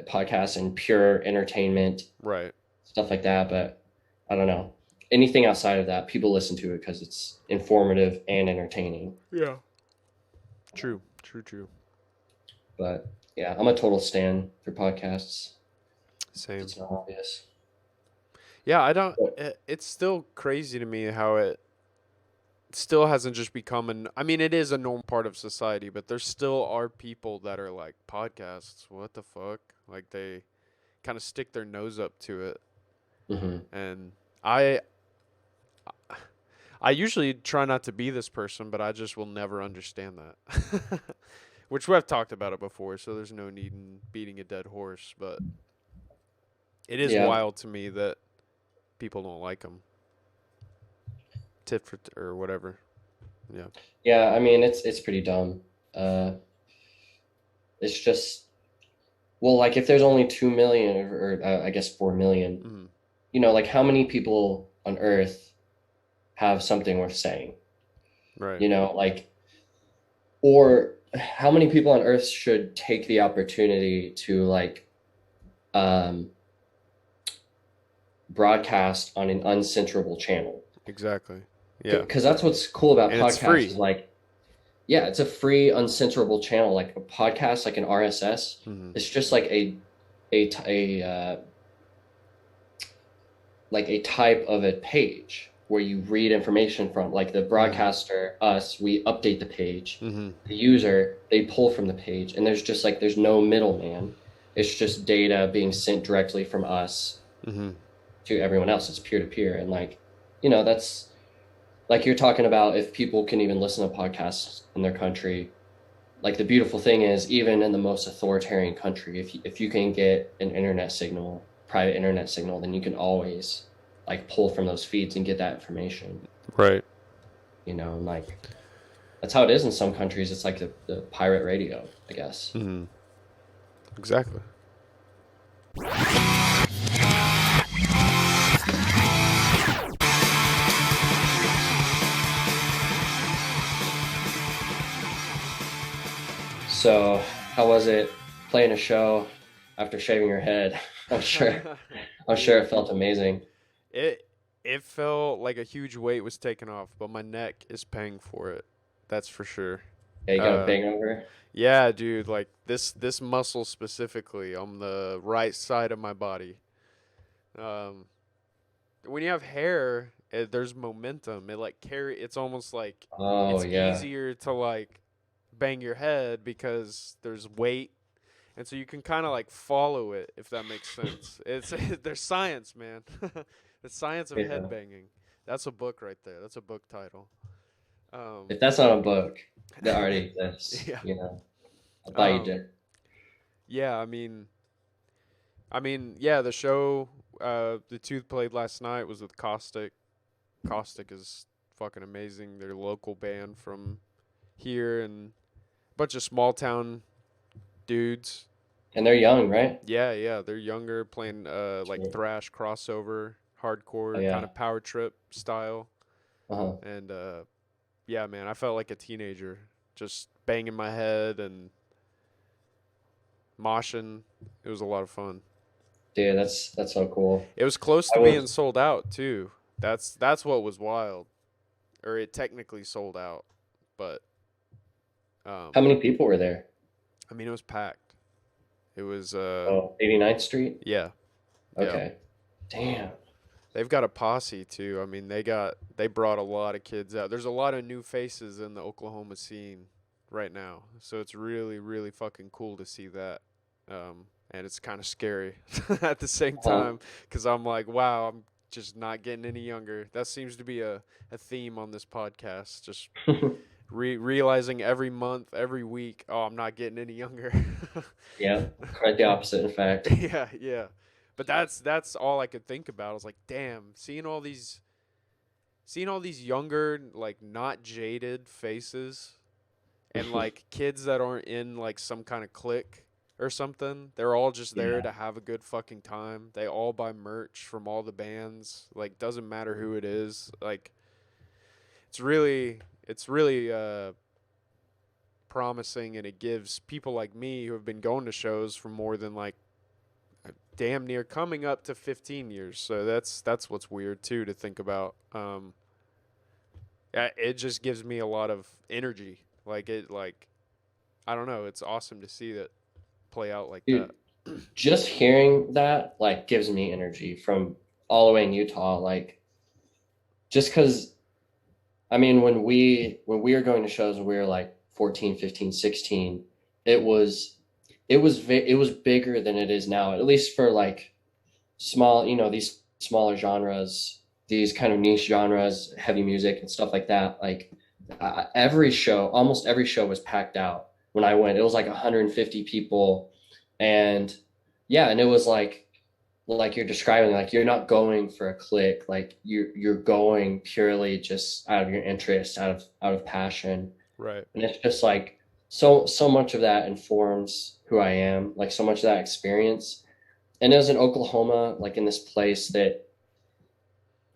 podcasts and pure entertainment right. stuff like that, but I don't know. Anything outside of that, people listen to it because it's informative and entertaining. Yeah. True, true, true. But yeah, I'm a total stan for podcasts. If Same. it's not obvious. Yeah, I don't. But, It's still crazy to me how it still hasn't just become an. I mean, it is a normal part of society, but there still are people that are like podcasts. What the fuck? Like they kind of stick their nose up to it, mhm. and I usually try not to be this person, but I just will never understand that. Which we've talked about it before, so there's no need in beating a dead horse. But it is Yeah, wild to me that people don't like them. Tit for or whatever. Yeah. yeah. I mean, it's pretty dumb. Uh, it's just well, like if there's only 2 million or I guess 4 million, Mm-hmm. like how many people on Earth have something worth saying? Right. Like or how many people on Earth should take the opportunity to like um, broadcast on an uncensorable channel? Exactly. Yeah. because that's what's cool about And it's podcasts is free. like, yeah, it's a free, uncensorable channel. Like a podcast, like an RSS, Hmm. it's just like a like a type of a page where you read information from. Like the Hmm. broadcaster, us, we update the page. Hmm. The user, they pull from the page, and there's just like there's no middleman. It's just data being sent directly from us Hmm. to everyone else. It's peer to peer, and like, that's like you're talking about if people can even listen to podcasts in their country. Like the beautiful thing is, even in the most authoritarian country, if you can get an internet signal, private internet signal, then you can always like pull from those feeds and get that information. Right. And like that's how it is in some countries. It's like the pirate radio, I guess. Hmm. Exactly. So, how was it playing a show after shaving your head? I'm sure. I'm sure Dude, it felt amazing. it it felt like a huge weight was taken off, but my neck is paying for it. That's for sure. Yeah, you got a Uh, bang over. yeah, dude, like this muscle specifically on the right side of my body. Um, when you have hair, there's momentum. It like carry. It's almost like Oh it's yeah, easier to like bang your head because there's weight, and so you can kind of like follow it if that makes sense. It's there's science, man. The science of yeah. headbanging. That's a book right there. That's a book title. Um, If that's not a book that already exists, yeah. I thought you Um, did. yeah. Yeah. The show, the Tooth played last night was with Caustic. Caustic is fucking amazing. They're a local band from here and a bunch of small town dudes. And they're young, right? Yeah, yeah, they're younger, playing like Sure. thrash crossover, Oh hardcore kind yeah. of power trip style. Uh-huh. And yeah, man, I felt like a teenager, just banging my head and moshing. It was a lot of fun. Dude, that's so cool. It was close I to being was sold out too. That's what was wild. Or it technically sold out, but How um many people were there? I mean it was packed. It was Oh, 89th Street? yeah, yeah. Okay. Damn. They've got a posse too. I mean, they brought a lot of kids out. There's a lot of new faces in the Oklahoma scene right now, so it's really, really fucking cool to see that. And it's kind of scary at the same Uh-huh. time because I'm like, wow, I'm just not getting any younger. That seems to be a theme on this podcast. Just realizing every month, every week, oh, I'm not getting any younger. Yeah, quite the opposite, in fact. Yeah, yeah. But that's all I could think about. I was like, damn, seeing all these younger, like not jaded faces and like kids that aren't in like some kind of clique or something. They're all just there Yeah. to have a good fucking time. They all buy merch from all the bands. Like doesn't matter who it is. Like it's really promising and it gives people like me who have been going to shows for more than like damn near coming up to 15 years. So that's what's weird too to think about. Yeah, it just gives me a lot of energy. Like I don't know, it's awesome to see that play out like that. Dude, just hearing that like gives me energy from all the way in Utah. Like just because I mean when we were going to shows when we were like 14, 15, 16, it was it was bigger than it is now, at least for like small, these smaller genres, these kind of niche genres, heavy music and stuff like that. Like every show, almost every show was packed out when I went. It was like 150 people, and yeah, and it was like you're describing, like you're not going for a click, like you're going purely just out of your interest, out of passion, Right. and it's just like so much of that informs who I am, like so much of that experience. And it was in Oklahoma, like in this place that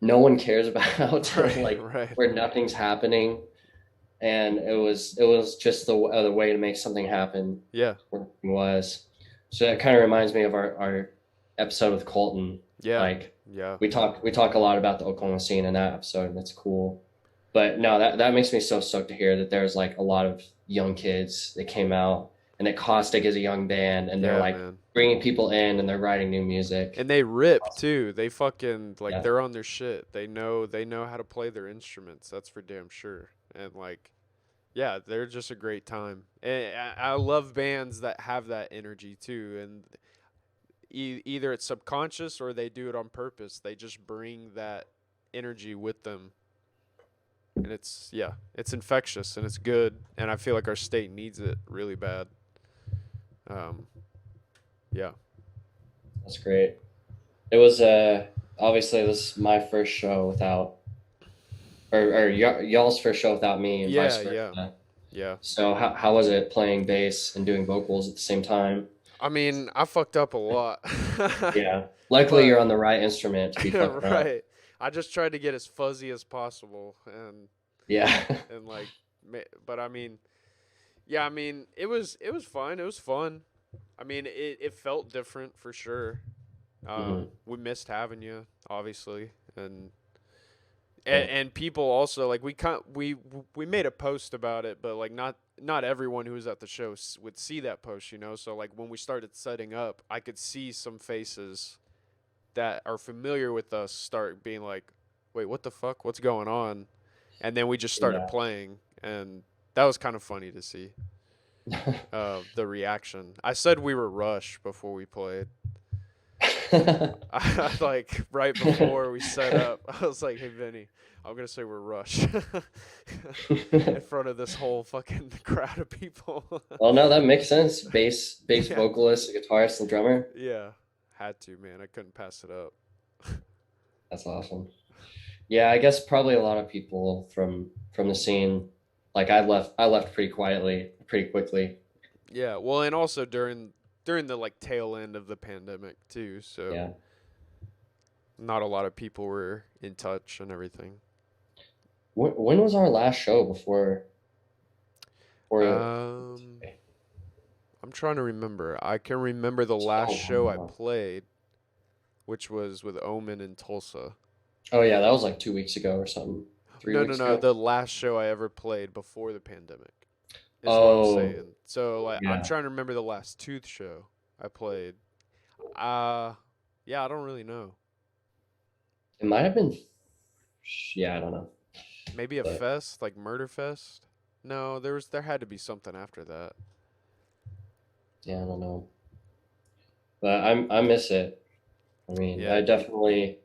no one cares about, Right, like right. where nothing's happening, and it was just the way to make something happen Yeah. where nothing was. So that kind of reminds me of our episode with Colton. Yeah. Like Yeah. we talk a lot about the Oklahoma scene in that episode, and it's cool. But no, that makes me so stoked to hear that there's like a lot of young kids that came out, and that Caustic is a young band, and they're Yeah, like man. bringing people in, and they're writing new music. And they rip too. They fucking like Yeah, they're on their shit. They know how to play their instruments. That's for damn sure. And like yeah, they're just a great time. And I love bands that have that energy too. And either it's subconscious or they do it on purpose. They just bring that energy with them. And it's yeah, it's infectious and it's good. And I feel like our state needs it really bad. Um, yeah. that's great. It was obviously this is my first show without, or y'all's first show without me, and vice Yeah, yeah, versa. yeah. So how was it playing bass and doing vocals at the same time? I mean, I fucked up a lot. Yeah. Luckily, you're But on the right instrument to be fucking up. right. I just tried to get as fuzzy as possible Yeah. and like but I mean, yeah, I mean, it was fun. It was fun. I mean, it felt different for sure. Hmm. We missed having you, obviously, and Yeah. and people also like we made a post about it, but like not everyone who was at the show would see that post, you know. So like when we started setting up, I could see some faces that are familiar with us start being like, "Wait, what the fuck? What's going on?" And then we just started Yeah. playing, and that was kind of funny to see the reaction. I said we were Rush before we played. Like right before we set up, I was like, "Hey, Vinny, I'm gonna say we're Rush in front of this whole fucking crowd of people." Well, no, that makes sense. Bass Yeah, vocalist, a guitarist, and drummer. yeah, had to, man. I couldn't pass it up. That's awesome. Yeah, I guess probably a lot of people from the scene. Like I left pretty quietly, pretty quickly. Yeah, well, and also during the like tail end of the pandemic too, so Yeah. not a lot of people were in touch and everything. When was our last show before Um, I'm trying to remember. I can remember the so last long show I ago? played, which was with Omen in Tulsa. Oh yeah, that was like 2 weeks ago or something. Three No, no, weeks no. ago. The last show I ever played before the pandemic is what I'm Oh saying. So like, I'm yeah, trying to remember the last Tooth show I played. Uh, yeah, I don't really know. it might have been. Yeah, I don't know, Maybe a but fest like Murder Fest. No, there had to be something after that. yeah, I don't know. But I miss it. I mean, Yeah, I dude. definitely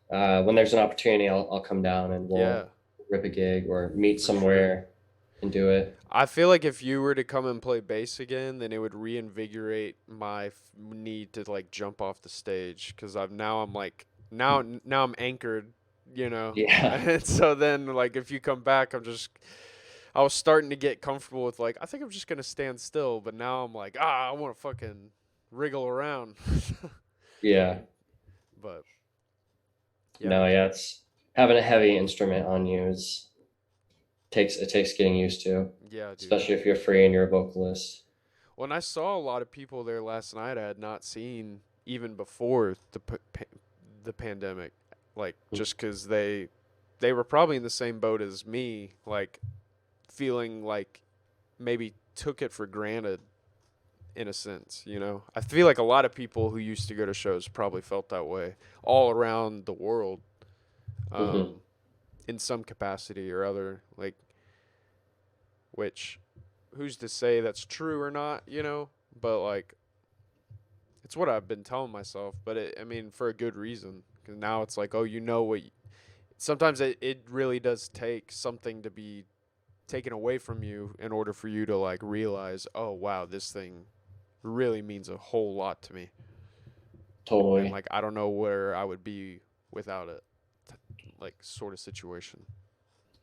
when there's an opportunity, I'll come down and Yeah, we'll rip a gig or meet for sure. somewhere and do it. I feel like if you were to come and play bass again, then it would reinvigorate my need to like jump off the stage because I'm like now I'm anchored, you know. Yeah, And so then like if you come back, I was starting to get comfortable with like I think I'm just gonna stand still, but now I'm like I want to fucking wriggle around. yeah. But yeah, No, man. yeah, it's having a heavy instrument on you is takes getting used to, Yeah, dude. especially if you're free and you're a vocalist. When I saw a lot of people there last night, I had not seen even before the pandemic, like just because they were probably in the same boat as me, like feeling like maybe took it for granted in a sense, you know. I feel like a lot of people who used to go to shows probably felt that way all around the world, Hmm. um, in some capacity or other. Like, which, who's to say that's true or not, you know? But like, it's what I've been telling myself. But I mean, for a good reason. Because now it's like, oh, you know what? Sometimes it really does take something to be taken away from you in order for you to like realize, oh wow, this thing really means a whole lot to me, and Totally. like I don't know where I would be without it, like sort of situation.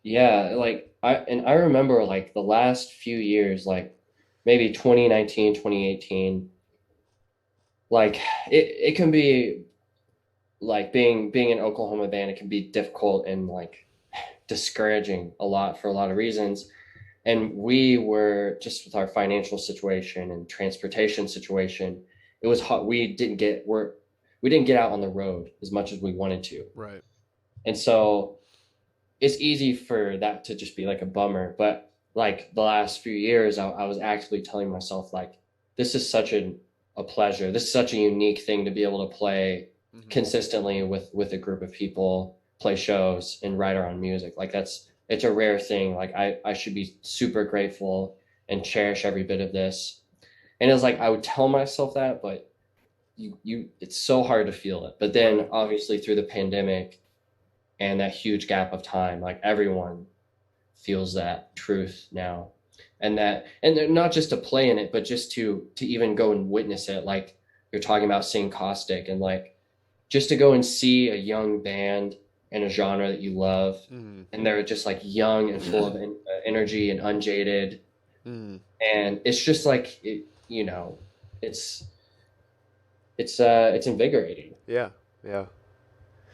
Yeah, like I remember like the last few years, like maybe 2019, 2018, like it can be like being an Oklahoma band, it can be difficult and like discouraging a lot for a lot of reasons. And we were just with our financial situation and transportation situation, it was hot. We didn't get out on the road as much as we wanted to. Right. And so it's easy for that to just be like a bummer. But like the last few years, I was actually telling myself like, this is such a pleasure. This is such a unique thing to be able to play Hmm. consistently with a group of people, play shows and write our own music. Like it's a rare thing. Like I should be super grateful and cherish every bit of this. And it's like I would tell myself that, but you it's so hard to feel it. But then Right. obviously through the pandemic and that huge gap of time, like everyone feels that truth now. And not just to play in it, but just to even go and witness it. Like you're talking about seeing Caustic, and like just to go and see a young band in a genre that you love, Hmm. and they're just like young and full of energy and unjaded, Hmm. and it's just like it's it's invigorating. Yeah. Yeah.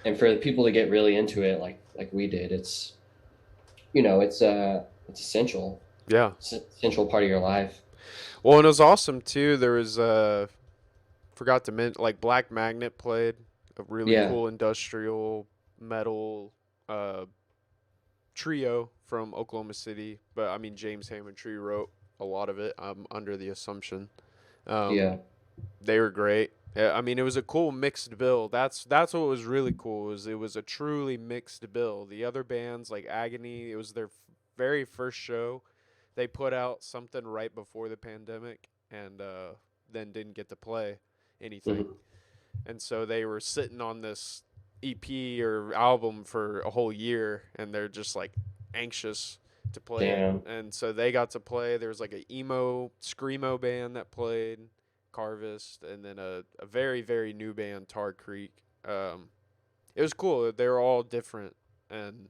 And for the people to get really into it like we did, it's essential. Yeah. It's an essential part of your life. Well, and it was awesome too. There was forgot to mention, like, Black Magnet played a really Yeah, cool industrial metal uh trio from Oklahoma City. But I mean, James Hammond wrote a lot of it. I'm under the assumption. Um, yeah. they were great. Yeah, I mean, it was a cool mixed bill. That's what was really cool. It was a truly mixed bill. The other bands like Agony, it was their very first show. They put out something right before the pandemic, and then didn't get to play anything. Mhm. And so they were sitting on this EP or album for a whole year, and they're just like anxious to play it. Damn. And so they got to play. There was like a emo screamo band that played, Carvest, and then a very very new band, Tar Creek. It was cool. They were all different, and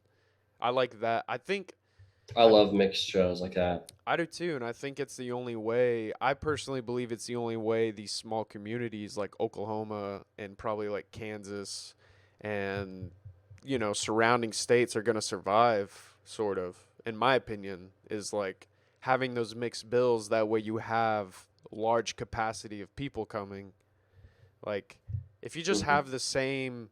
I like that. I I love mixed shows like that. I do too, and I think it's the only way. I personally believe it's the only way these small communities like Oklahoma and probably like Kansas and surrounding states are going to survive, sort of. In my opinion, is like having those mixed bills. That way, you have large capacity of people coming. Like, if you just Mhm. have the same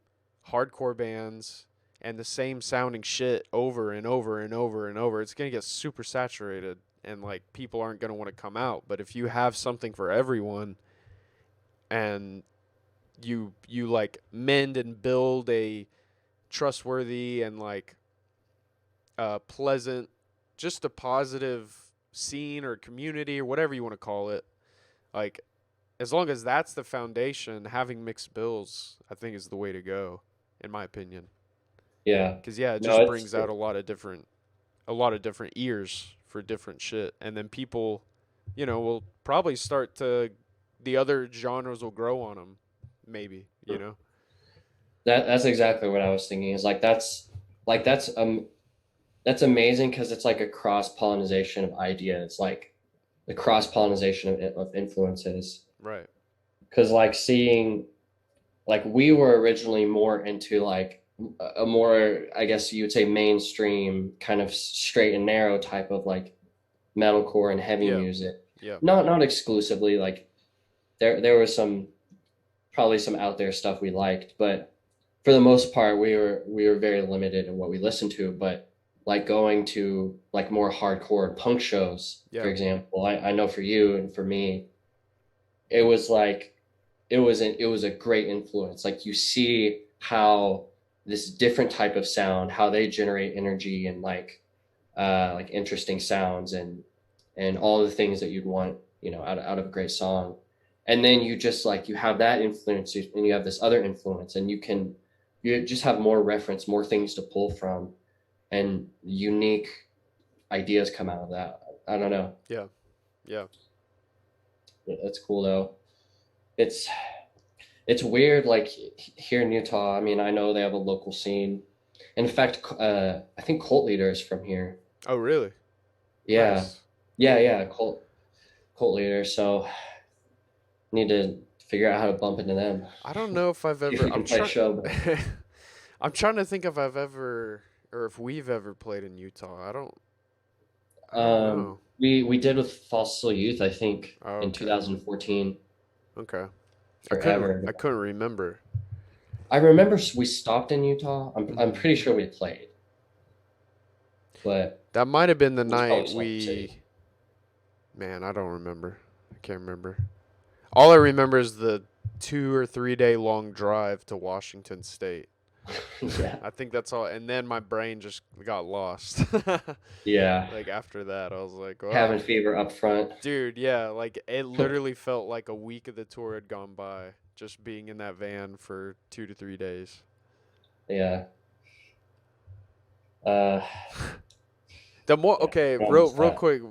hardcore bands and the same sounding shit over and over and over and over, it's gonna get super saturated, and like people aren't gonna want to come out. But if you have something for everyone, and you like mend and build a trustworthy and like pleasant, just a positive scene or community or whatever you want to call it, like, as long as that's the foundation, having mixed bills, I think, is the way to go, in my opinion. Yeah. Because yeah, it No, just brings out a lot of different ears for different shit, and then people, will probably start to the other genres will grow on them, maybe. that's exactly what I was thinking. Is like that's amazing because it's like a cross pollination of ideas, like the cross pollination of influences. Right. Because like seeing like we were originally more into like a more, I guess you would say, mainstream kind of straight and narrow type of like metalcore and heavy Yeah. music. Yeah. Not exclusively, like there was probably some out there stuff we liked, but for the most part we were very limited in what we listened to. But like going to like more hardcore punk shows, for Yeah. example, I know for you and for me, it was like it was a great influence. Like you see how this different type of sound, how they generate energy and like interesting sounds and all the things that you'd want, out of a great song. And then you just like you have that influence and you have this other influence and you just have more reference, more things to pull from, and unique ideas come out of that. I don't know. Yeah. Yeah. That's cool though. It's it's weird, like here in Utah. I mean, I know they have a local scene. In fact, I think Cult Leader is from here. Oh, really? Yeah, Nice. yeah, Cool. yeah. Cult Leader. So need to figure out how to bump into them. I don't know if I've See if ever. we can play a show. I'm trying to think if I've ever, or if we've ever played in Utah. I don't know. We did with Fossil Youth, I think, Oh, in okay. 2014. Okay. Forever. I couldn't remember. I remember we stopped in Utah. I'm Hmm. pretty sure we played. but That might have been the it's probably night Salt Lake City. we. Man, I don't remember. I can't remember. All I remember is the 2 or 3 day long drive to Washington State. Yeah, I think that's all. And then my brain just got lost. yeah. Like after that, I was like, Cabin oh, fever up front. dude, yeah. Like it literally felt like a week of the tour had gone by just being in that van for 2 to 3 days. Yeah. Uh, The more, yeah. okay, I real miss real that. quick,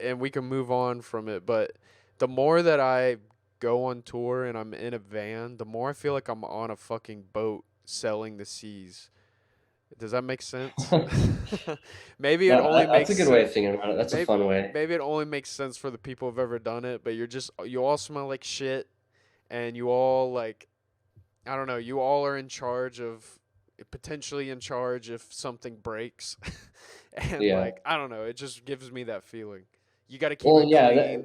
and we can move on from it. But the more that I go on tour and I'm in a van, the more I feel like I'm on a fucking boat sailing the seas. Does that make sense? Maybe it No, only that's a makes good way of thinking about it. That's a maybe fun way. maybe it only makes sense for the people who've ever done it. But you all smell like shit, and you all like I don't know. You all are in charge of potentially in charge if something breaks, and Yeah. like I don't know. It just gives me that feeling. You got to keep Well, it yeah. clean.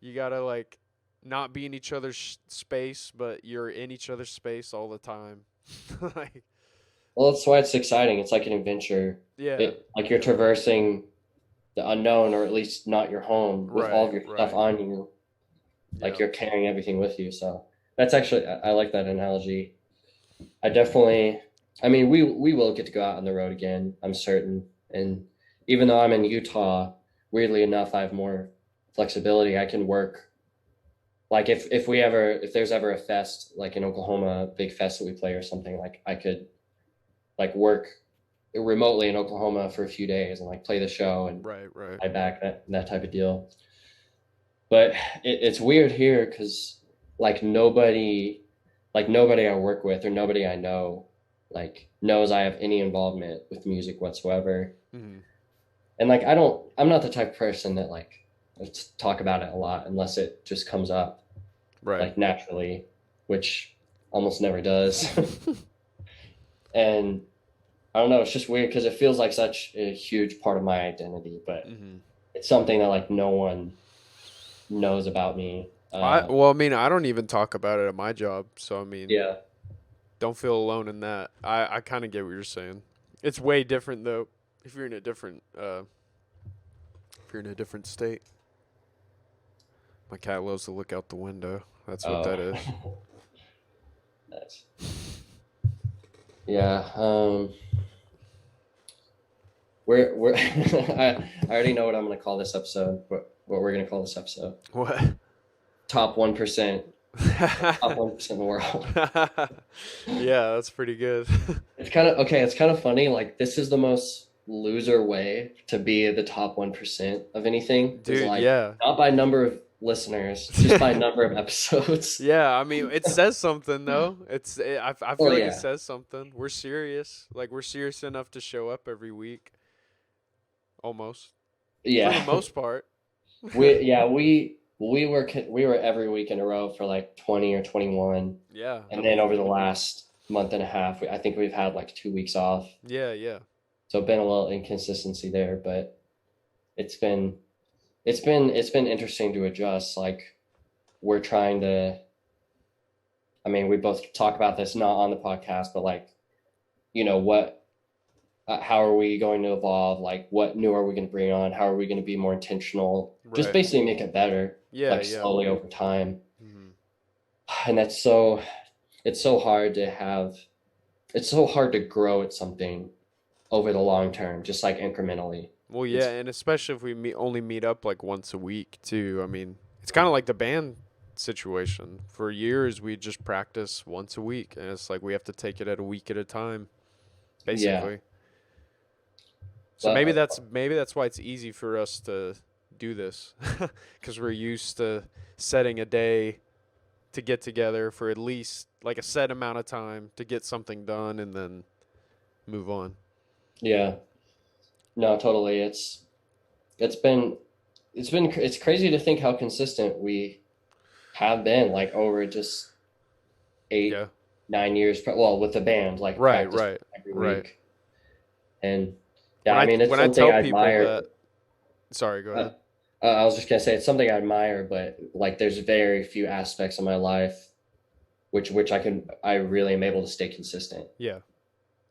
You got to like not be in each other's space, but you're in each other's space all the time. Like Well, that's why it's exciting. It's like an adventure. yeah, It like you're yeah. traversing the unknown, or at least not your home, with all Right, of your stuff right. on you. Like Yeah. you're carrying everything with you. So that's actually I like that analogy. I definitely. I mean, we will get to go out on the road again. I'm certain. And even though I'm in Utah, weirdly enough, I have more flexibility. I can work. Like if there's ever a fest like in Oklahoma, big fest that we play or something, like I could like work remotely in Oklahoma for a few days and like play the show and Right, right. fly back, that type of deal. But it's weird here because like nobody I work with or nobody I know like knows I have any involvement with music whatsoever. Mhm. And like I'm not the type of person that like let's talk about it a lot unless it just comes up Right. like naturally, which almost never does. And I don't know, it's just weird because it feels like such a huge part of my identity, but Mhm. it's something that like no one knows about me. I mean, I don't even talk about it at my job, so I mean, Yeah, don't feel alone in that. I kind of get what you're saying. It's way different though if you're in a different if you're in a different state. My cat loves to look out the window. That's what oh, that is. that's yeah. We're I already know what I'm gonna call this episode. What we're gonna call this episode? What? Top 1%, top 1% in the world. Yeah, that's pretty good. It's kind of okay. It's kind of funny. Like this is the most loser way to be the top 1% of anything. Is Dude, like yeah. not by number of listeners, just by number of episodes. Yeah, I mean, it says something though. I Well, feel like it yeah, says something. We're serious. Like we're serious enough to show up every week, almost for the yeah. most part. We were every week in a row for like 20 or 21, Yeah, I and then over mean, the last month and a half, I think we've had like 2 weeks off. yeah, yeah. So been a little inconsistency there, but it's been it's been interesting to adjust. Like we're trying to. I mean, we both talk about this not on the podcast, but like what how are we going to evolve? Like, what new are we going to bring on? How are we going to be more intentional? Just Right. basically make it better, Yeah, like yeah. slowly over time. Mhm. And it's so hard to have, it's so hard to grow at something over the long term, just like incrementally. Well, yeah, It's, and especially if we only meet up like once a week too. I mean, it's kind of like the band situation. For years, we just practice once a week, and it's like we have to take it at a week at a time, yeah, basically. So but maybe that's why it's easy for us to do this, because we're used to setting a day to get together for at least like a set amount of time to get something done and then move on. yeah, no, totally. It's been, it's crazy to think how consistent we have been like over just Yeah. 8, 9 years. Well, with the band, like Right, practice right, every right. week. And yeah, I mean, it's When I something tell I people admire. that, sorry, go Uh, ahead. I was just gonna say it's something I admire, but like, there's very few aspects of my life which I really am able to stay consistent. Yeah,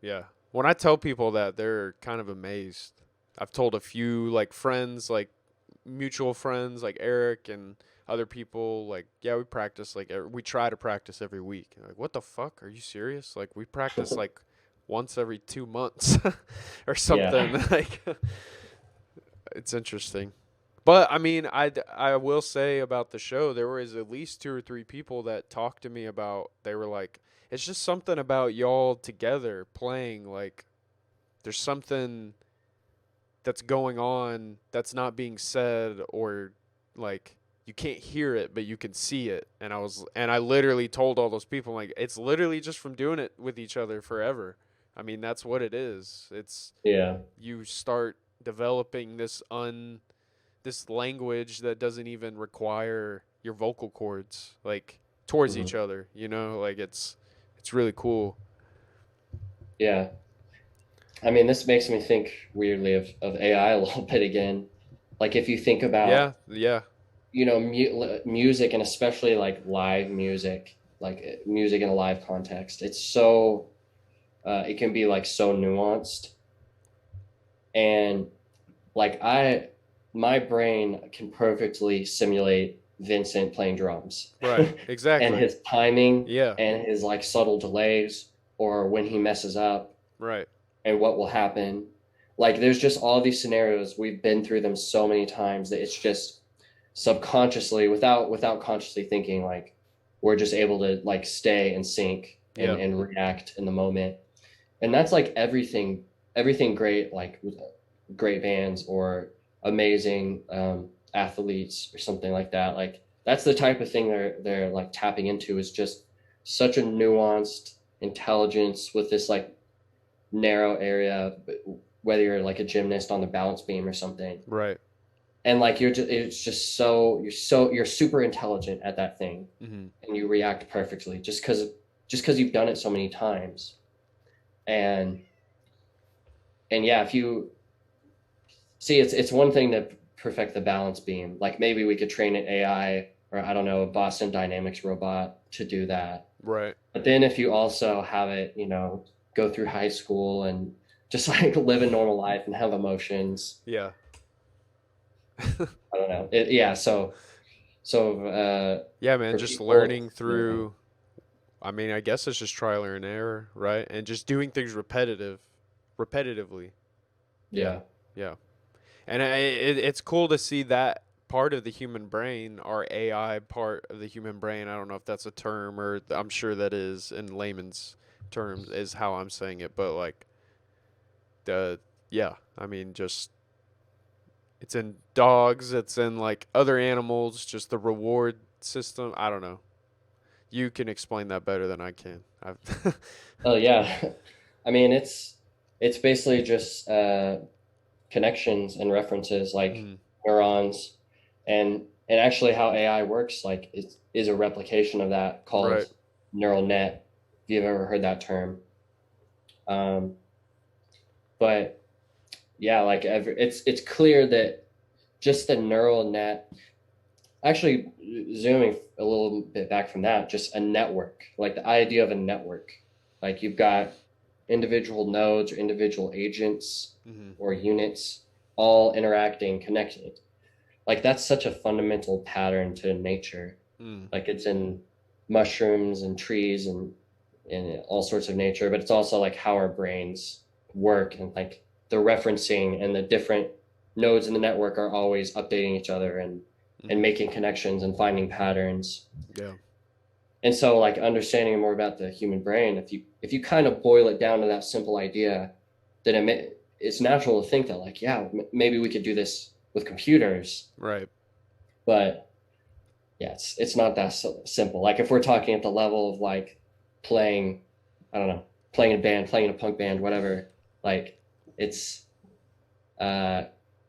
yeah. When I tell people that, they're kind of amazed. I've told a few like friends, like mutual friends, like Eric and other people, like, yeah, we practice like we try to practice every week. Like, what the fuck? Are you serious? Like, we practice like once every 2 months or something. Yeah. Like, it's interesting. But I mean, I will say about the show, there was at least two or three people that talked to me about. They were like, it's just something about y'all together playing. Like, there's something that's going on that's not being said, or like you can't hear it but you can see it. And I literally told all those people, like, it's literally just from doing it with each other forever. I mean, that's what it is. It's Yeah. you start developing this language that doesn't even require your vocal cords, like, towards each Mhm. other, you know? Like, it's really cool. Yeah. I mean, this makes me think weirdly of AI a little bit again. Like if you think Yeah, about, yeah. music, and especially like live music, like music in a live context, it's so it can be like so nuanced. And like my brain can perfectly simulate Vincent playing drums Right. and Exactly. his timing Yeah. and his like subtle delays, or when he messes up Right. and what will happen. Like there's just all these scenarios, we've been through them so many times that it's just subconsciously, without consciously thinking, like we're just able to like stay and sync and Yeah. react in the moment. And that's like everything great, like with great bands or amazing athletes or something like that. Like that's the type of thing they're like tapping into, is just such a nuanced intelligence with this like narrow area, whether you're like a gymnast on the balance beam or something. Right. And like it's just you're super intelligent at that thing, Mhm. and you react perfectly just because you've done it so many times. And yeah, if you see, it's one thing to perfect the balance beam. Like maybe we could train an AI, or I don't know, a Boston Dynamics robot to do that. Right. But then if you also have it, go through high school and just like live a normal life and have emotions, Yeah. I don't know. Yeah, so Yeah, man, for just people, learning yeah, through, I mean, I guess it's just trial and error, right? And just doing things repetitively. Yeah. yeah, Yeah. And it's cool to see that part of the human brain, our AI part of the human brain. I don't know if that's a term, or I'm sure that is in layman's terms is how I'm saying it, but like the yeah, I mean, just it's in dogs, it's in like other animals, just the reward system. I don't know. You can explain that better than I can. I've oh yeah. I mean, it's basically just connections and references, like mm, neurons, and actually how AI works, like is a replication of that right. called neural net, if you've ever heard that term. Um, but yeah, like it's clear that just the neural net, actually zooming a little bit back from that, just a network, like the idea of a network, like you've got individual nodes or individual agents Mm, or units all interacting, connected. Like that's such a fundamental pattern to nature. mm, Like it's in mushrooms and trees and in all sorts of nature, but it's also like how our brains work, and like the referencing and the different nodes in the network are always updating each other and mm, making connections and finding patterns. yeah. And so like understanding more about the human brain, if you kind of boil it down to that simple idea, then it's natural to think that like, yeah, maybe we could do this with computers. Right. But yeah, it's not that simple. Like if we're talking at the level of like playing, I don't know, playing in a band, playing in a punk band, whatever, like it's uh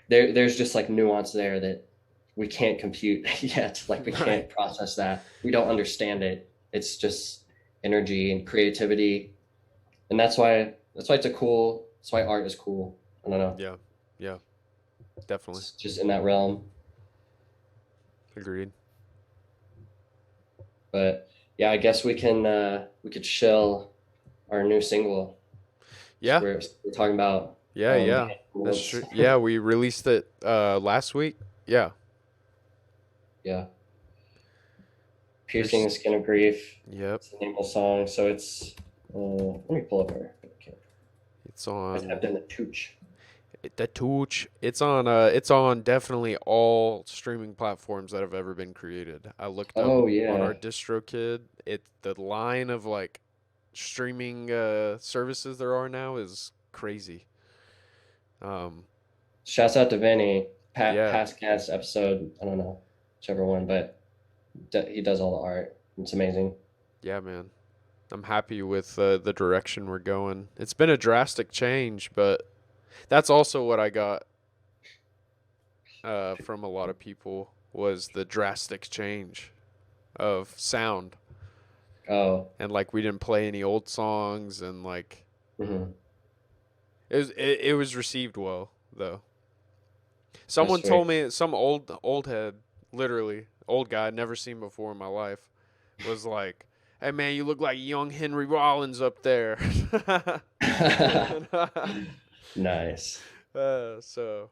there's just like nuance there that we can't compute yet. Like we Right. can't process that. We don't understand it. It's just energy and creativity. And that's why that's why art is cool. I don't know. Yeah. Yeah. Definitely. It's just in that realm. Agreed. But yeah, I guess we could shill our new single. Yeah. We're talking about Yeah, yeah. That's what's true. Yeah, we released it last week. Yeah. yeah, piercing There's the skin of grief. yep. It's the name of the song. So it's let me pull up our. Okay. It's I on typed in the Tooch. the Twitch. It's on definitely all streaming platforms that have ever been created. I looked up Oh on our yeah, DistroKid. The line of like streaming services there are now is crazy. Um shouts out to Vinny. yeah. Past cast episode. I don't know whichever one, but he does all the art. It's amazing. Yeah, man. I'm happy with the direction we're going. It's been a drastic change, but that's also what I got from a lot of people was the drastic change of sound. Oh, And like we didn't play any old songs, and like hmm, it was received well though. that's Someone sweet. told me, some old head, literally old guy I'd never seen before in my life, was like, "Hey man, you look like young Henry Rollins up there." Nice. So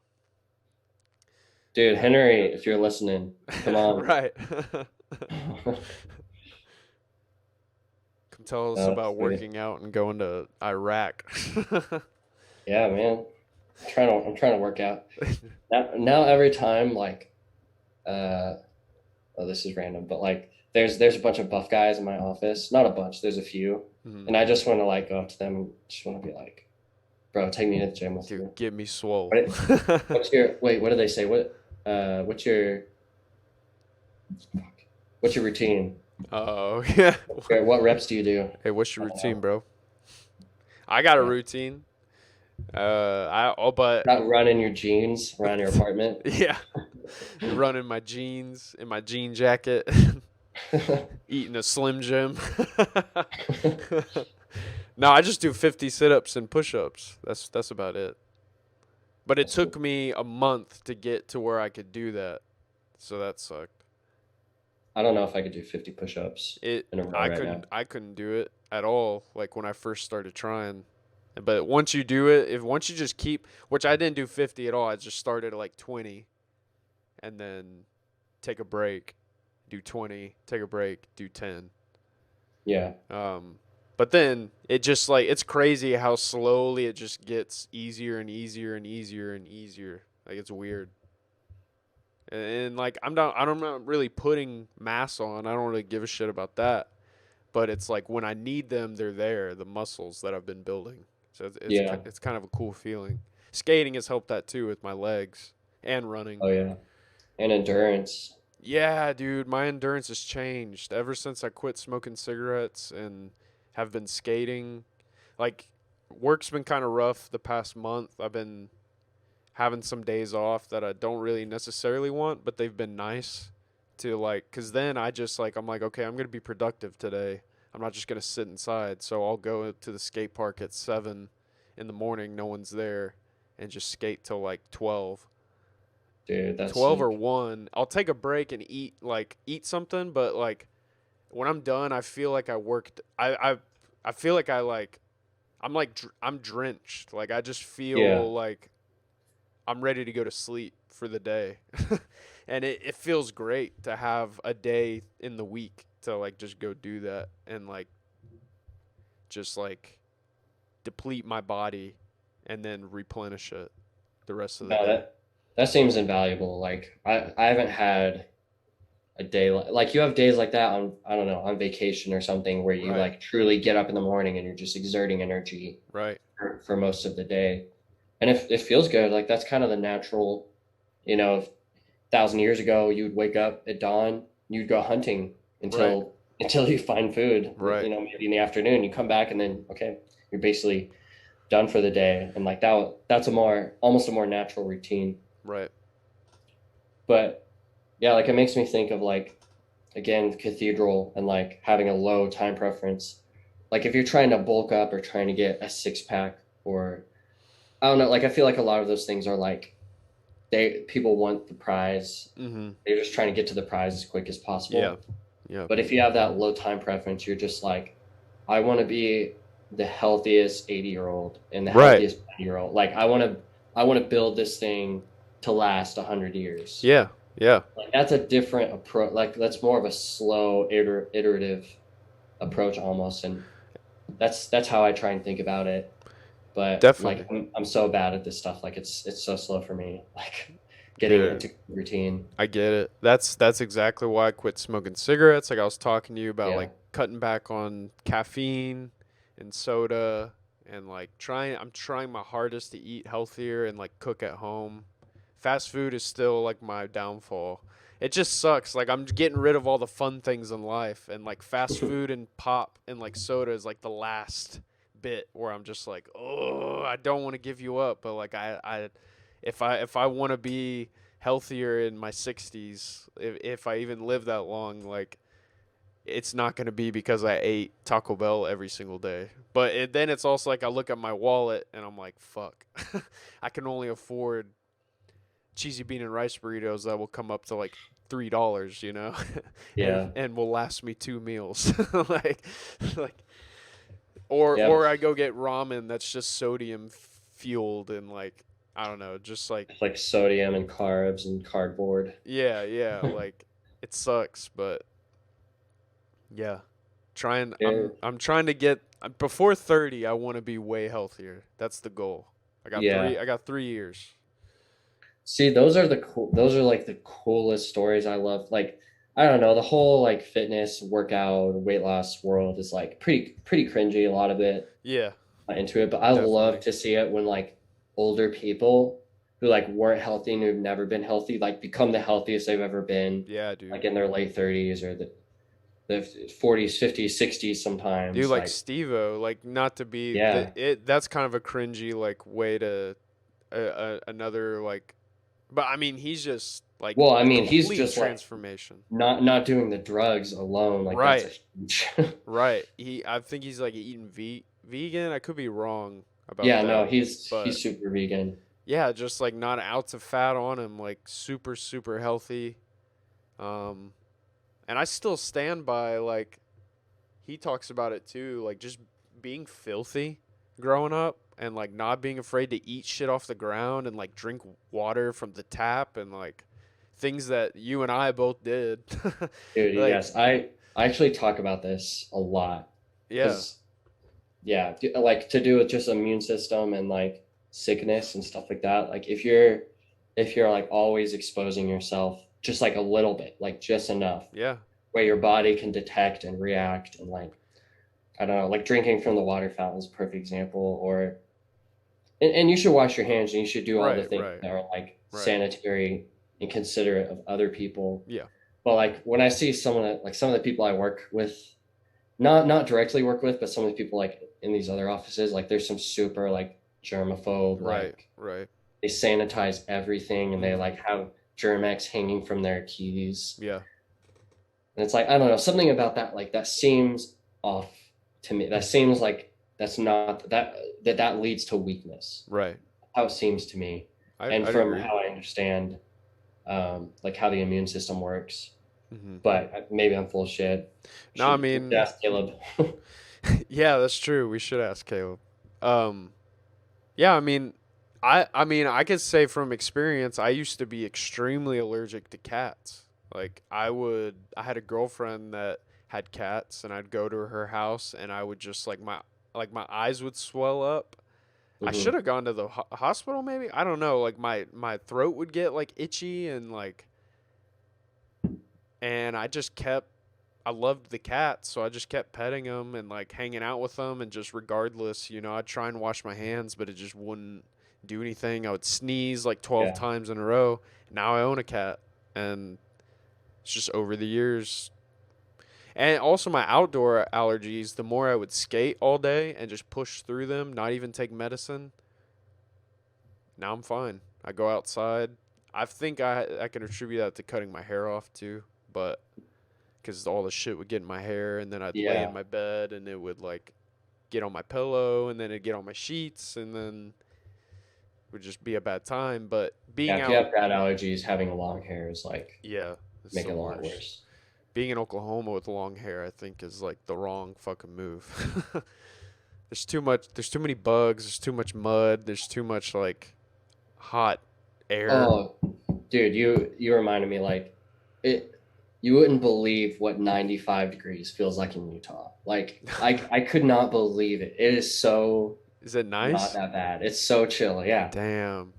Dude, Henry, if you're listening, come on. right. Come tell us That's about sweet. working out and going to Iraq. Yeah, man. I'm trying to work out. Now every time like uh oh this is random, but like there's a bunch of buff guys in my office. Not a bunch, there's a few. Mhm. And I just want to like go up to them and just want to be like, bro, take me to the gym with Dude, you. get me swole. What what's your wait, what do they say? What's your what's your routine? Oh yeah. What reps do you do? Hey, what's your I don't routine, know. bro? I got a Yeah. routine. I oh, but Not run in your jeans around your apartment. yeah, running my jeans in my jean jacket, eating a Slim Jim. No, I just do 50 sit-ups and push-ups. That's about it. But it That's cool. took me a month to get to where I could do that, so that sucked. I don't know if I could do 50 push-ups It in a row I right couldn't now. I couldn't do it at all. Like when I first started trying, but once you do it, if once you just keep, which I didn't do 50 at all. I just started at like 20, and then take a break, do 20, take a break, do 10. Yeah. Um, but then it just like it's crazy how slowly it just gets easier and easier and easier and easier. Like it's weird. And like I'm not really putting mass on. I don't really give a shit about that. But it's like when I need them, they're there. The muscles that I've been building. So Yeah. it's kind of a cool feeling. Skating has helped that too with my legs and running. Oh yeah. And endurance. Yeah, dude, my endurance has changed ever since I quit smoking cigarettes and have been skating. Like, work's been kind of rough the past month. I've been having some days off that I don't really necessarily want, but they've been nice to like, cause then I just like, I'm like, okay, I'm gonna be productive today. I'm not just gonna sit inside. So I'll go to the skate park at 7 in the morning, no one's there, and just skate till like 12. Dude, that's 12 or sick. 1. I'll take a break and eat something, but like when I'm done, I feel like I worked. I feel like I'm like I'm drenched. Like I just Yeah. feel like I'm ready to go to sleep for the day. And it feels great to have a day in the week to like just go do that and like just like deplete my body and then replenish it the rest of the No, day. that seems invaluable. Like I haven't had a day like you have days like that on I don't know, on vacation or something where you Right. like truly get up in the morning and you're just exerting energy Right. for most of the day. And if it feels good, like that's kind of the natural, you know, 1,000 years ago, you would wake up at dawn, you'd go hunting Right. until you find food. Right. You know, maybe in the afternoon, you come back and then okay, you're basically done for the day. And like that's a more almost a more natural routine. Right. But yeah, like it makes me think of like again cathedral and like having a low time preference. Like if you're trying to bulk up or trying to get a six pack or I don't know, like I feel like a lot of those things are like they people want the prize. Mhm. They're just trying to get to the prize as quick as Yeah. possible. Yeah. But if you have that low time preference, you're just like, I want to be. the healthiest 80-year-old and the Right. healthiest 90-year-old. Like I want to build this thing to last 100 years. Yeah. Yeah. Like that's a different approach. Like that's more of a slow, iterative approach almost, and that's how I try and think about it. But like Definitely. I'm so bad at this stuff. Like it's so slow for me. Like getting Dude, into routine. I get it. That's exactly why I quit smoking cigarettes. Like I was talking to you about Yeah. like cutting back on caffeine and soda and like I'm trying my hardest to eat healthier and like cook at home. Fast food is still like my downfall. It just sucks. Like I'm getting rid of all the fun things in life and like fast food and pop and like soda is like the last bit where I'm just like, "Oh, I don't want to give you up, but like I if I want to be healthier in my 60s, if I even live that long, like it's not going to be because I ate Taco Bell every single day. But then it's also like I look at my wallet and I'm like, fuck, I can only afford cheesy bean and rice burritos that will come up to like $3, you know, Yeah. and will last me 2 meals, like like Yep. or I go get ramen that's just sodium fueled and like I don't know, just like Like sodium and carbs and cardboard. yeah, yeah, like it sucks, but yeah. Trying Yeah. I'm trying to get before 30 I want to be way healthier. That's the goal. Yeah. I got 3 years. See, those are the cool, those are like the coolest stories I love. Like, I don't know, the whole like fitness, workout, weight loss world is like pretty cringy, a lot of it Yeah, into it. But I love definitely. to see it when like older people who like weren't healthy and who've never been healthy, like become the healthiest they've ever been, Yeah, dude. like in their late 30s or the 40s, 50s, 60s Dude, sometimes. like Like, Stevo, like not to be yeah. that's kind of a cringy like way to another like but I mean he's just like Well, I a mean, he's complete just like transformation. not doing the drugs alone. Like that's a Right. huge Right. I think he's like eating vegan. I could be wrong about Yeah, no, that. he's But super vegan. yeah, just like not ounce of fat on him, like super healthy. Um, and I still stand by like he talks about it too, like just being filthy growing up and like not being afraid to eat shit off the ground and like drink water from the tap and like things that you and I both did. Dude, Like yes. I actually talk about this a lot yeah, because yeah, like to do with just immune system and like sickness and stuff like that. Like if you're like always exposing yourself just like a little bit, like just enough yeah, where your body can detect and react and like I don't know, like drinking from the water fountain is a perfect example or and you should wash your hands and you should do all the right, things right, that are like right, sanitary and considerate of other people. yeah, But like when I see someone that, like some of the people I work with, not directly work with, but some of the people like in these other offices, like there's some super like germaphobe, right, like right. they sanitize everything and they Mm-hmm. like have Germex hanging from their keys. Yeah. And it's like, I don't know, something about that, like that seems off to me. That seems like that's not that leads to weakness. Right. How it seems to me. And I'd from agree. how I understand like how the immune system works. Mm-hmm. But maybe I'm full of shit. No, I We should mean, ask Caleb. yeah, that's true. We should ask Caleb. Um, yeah, I mean, I mean, I could say from experience, I used to be extremely allergic to cats. Like, I had a girlfriend that had cats, and I'd go to her house, and I would just like my eyes would swell up. I should Hmm. have gone to the hospital, maybe. I don't know. Like my throat would get like itchy and like and I loved the cats, so I just kept petting them and like hanging out with them and just regardless, you know, I'd try and wash my hands, but it just wouldn't do anything. I would sneeze like 12 Yeah. times in a row. Now I own a cat and it's just over the years. And also my outdoor allergies, the more I would skate all day and just push through them, not even take medicine, now I'm fine. I go outside. I think I can attribute that to cutting my hair off too, but because all the shit would get in my hair, and then I'd lay in Yeah. my bed, and it would like get on my pillow, and then it'd get on my sheets, and then it would just be a bad time. But Yeah. being If you out, have bad allergies, having long hair is like yeah, it's make the it a lot worst. worse. Being in Oklahoma with long hair, I think, is like the wrong fucking move. There's too much. There's too many bugs. There's too much mud. There's too much like hot air. Oh, dude, you reminded me like it. You wouldn't believe what 95 degrees feels like in Utah. Like I could not believe it. It is so Is it not nice? that bad. It's so chill. Yeah, Damn.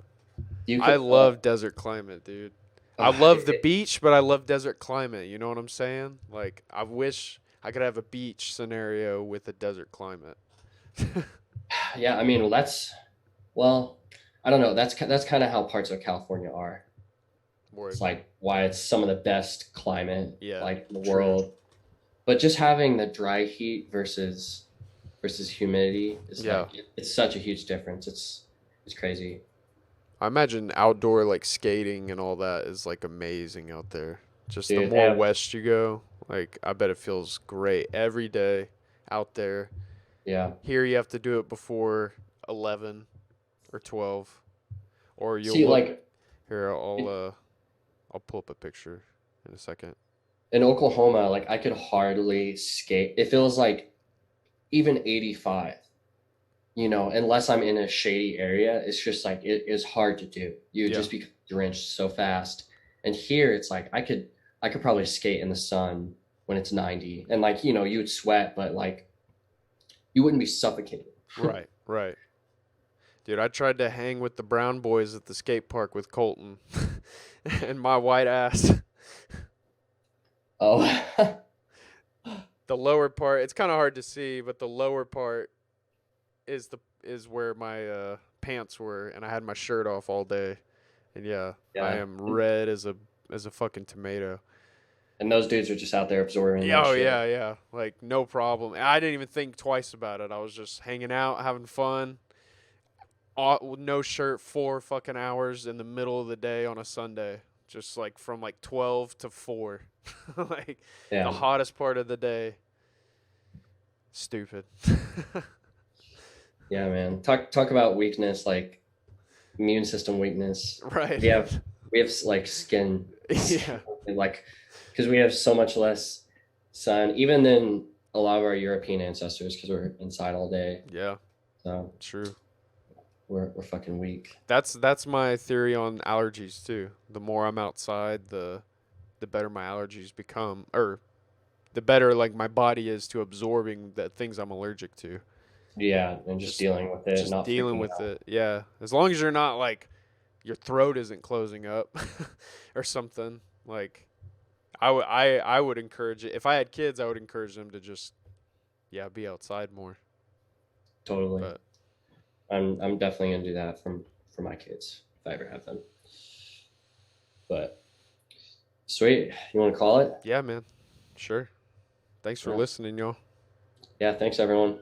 you I could. love desert climate, dude. I Uh, love the it, beach, but I love desert climate. You know what I'm saying? Like, I wish I could have a beach scenario with a desert climate. yeah, I mean that's well, I don't know. That's kind of how parts of California are. It's Word. like why it's some of the best climate Yeah, like in the true. world. But just having the dry heat versus humidity is Yeah. like it's such a huge difference. It's crazy. I imagine outdoor, like, skating and all that is, like, amazing out there. Just the Dude, they more have west you go, like, I bet it feels great every day out there. yeah. Here you have to do it before 11 or 12, or you'll See, look. like Here, in, I'll pull up a picture in a second. in Oklahoma, like I could hardly skate. It feels like even 85, unless I'm in a shady area, it's just like it is hard to do. You Yeah. just become drenched so fast. And here it's like I could probably skate in the sun when it's 90 and like, you would sweat, but like you wouldn't be suffocated. Right, right. Dude, I tried to hang with the brown boys at the skate park with Colton and my white ass. Oh, The lower part, it's kind of hard to see, but the lower part is where my pants were, and I had my shirt off all day. And yeah, I yeah. am red as a fucking tomato. And those dudes are just out there absorbing Yeah, that oh yeah, shit. yeah. Like no problem. I didn't even think twice about it. I was just hanging out, having fun. No shirt, 4 fucking hours in the middle of the day on a Sunday, just like from like 12 to 4, like the Yeah. hottest part of the day. Stupid. Yeah, man. Talk about weakness, like immune system weakness. Right. We have we have like Yeah. skin like because we have so much less sun, even than a lot of our European ancestors, because we're inside all day. Yeah. So True. we're fucking weak. That's my theory on allergies too. The more I'm outside, the better my allergies become, or the better like my body is to absorbing the things I'm allergic to. Yeah, and just Just dealing with it, just not dealing freaking with out. it. Yeah. As long as you're not like your throat isn't closing up or something. Like I would encourage it. If I had kids, I would encourage them to just yeah, be outside more. Totally. But I'm definitely gonna do that for my kids if I ever have them. But sweet. You want to call it? yeah, man. Sure. Thanks for Yeah. listening, y'all. Yeah, thanks everyone.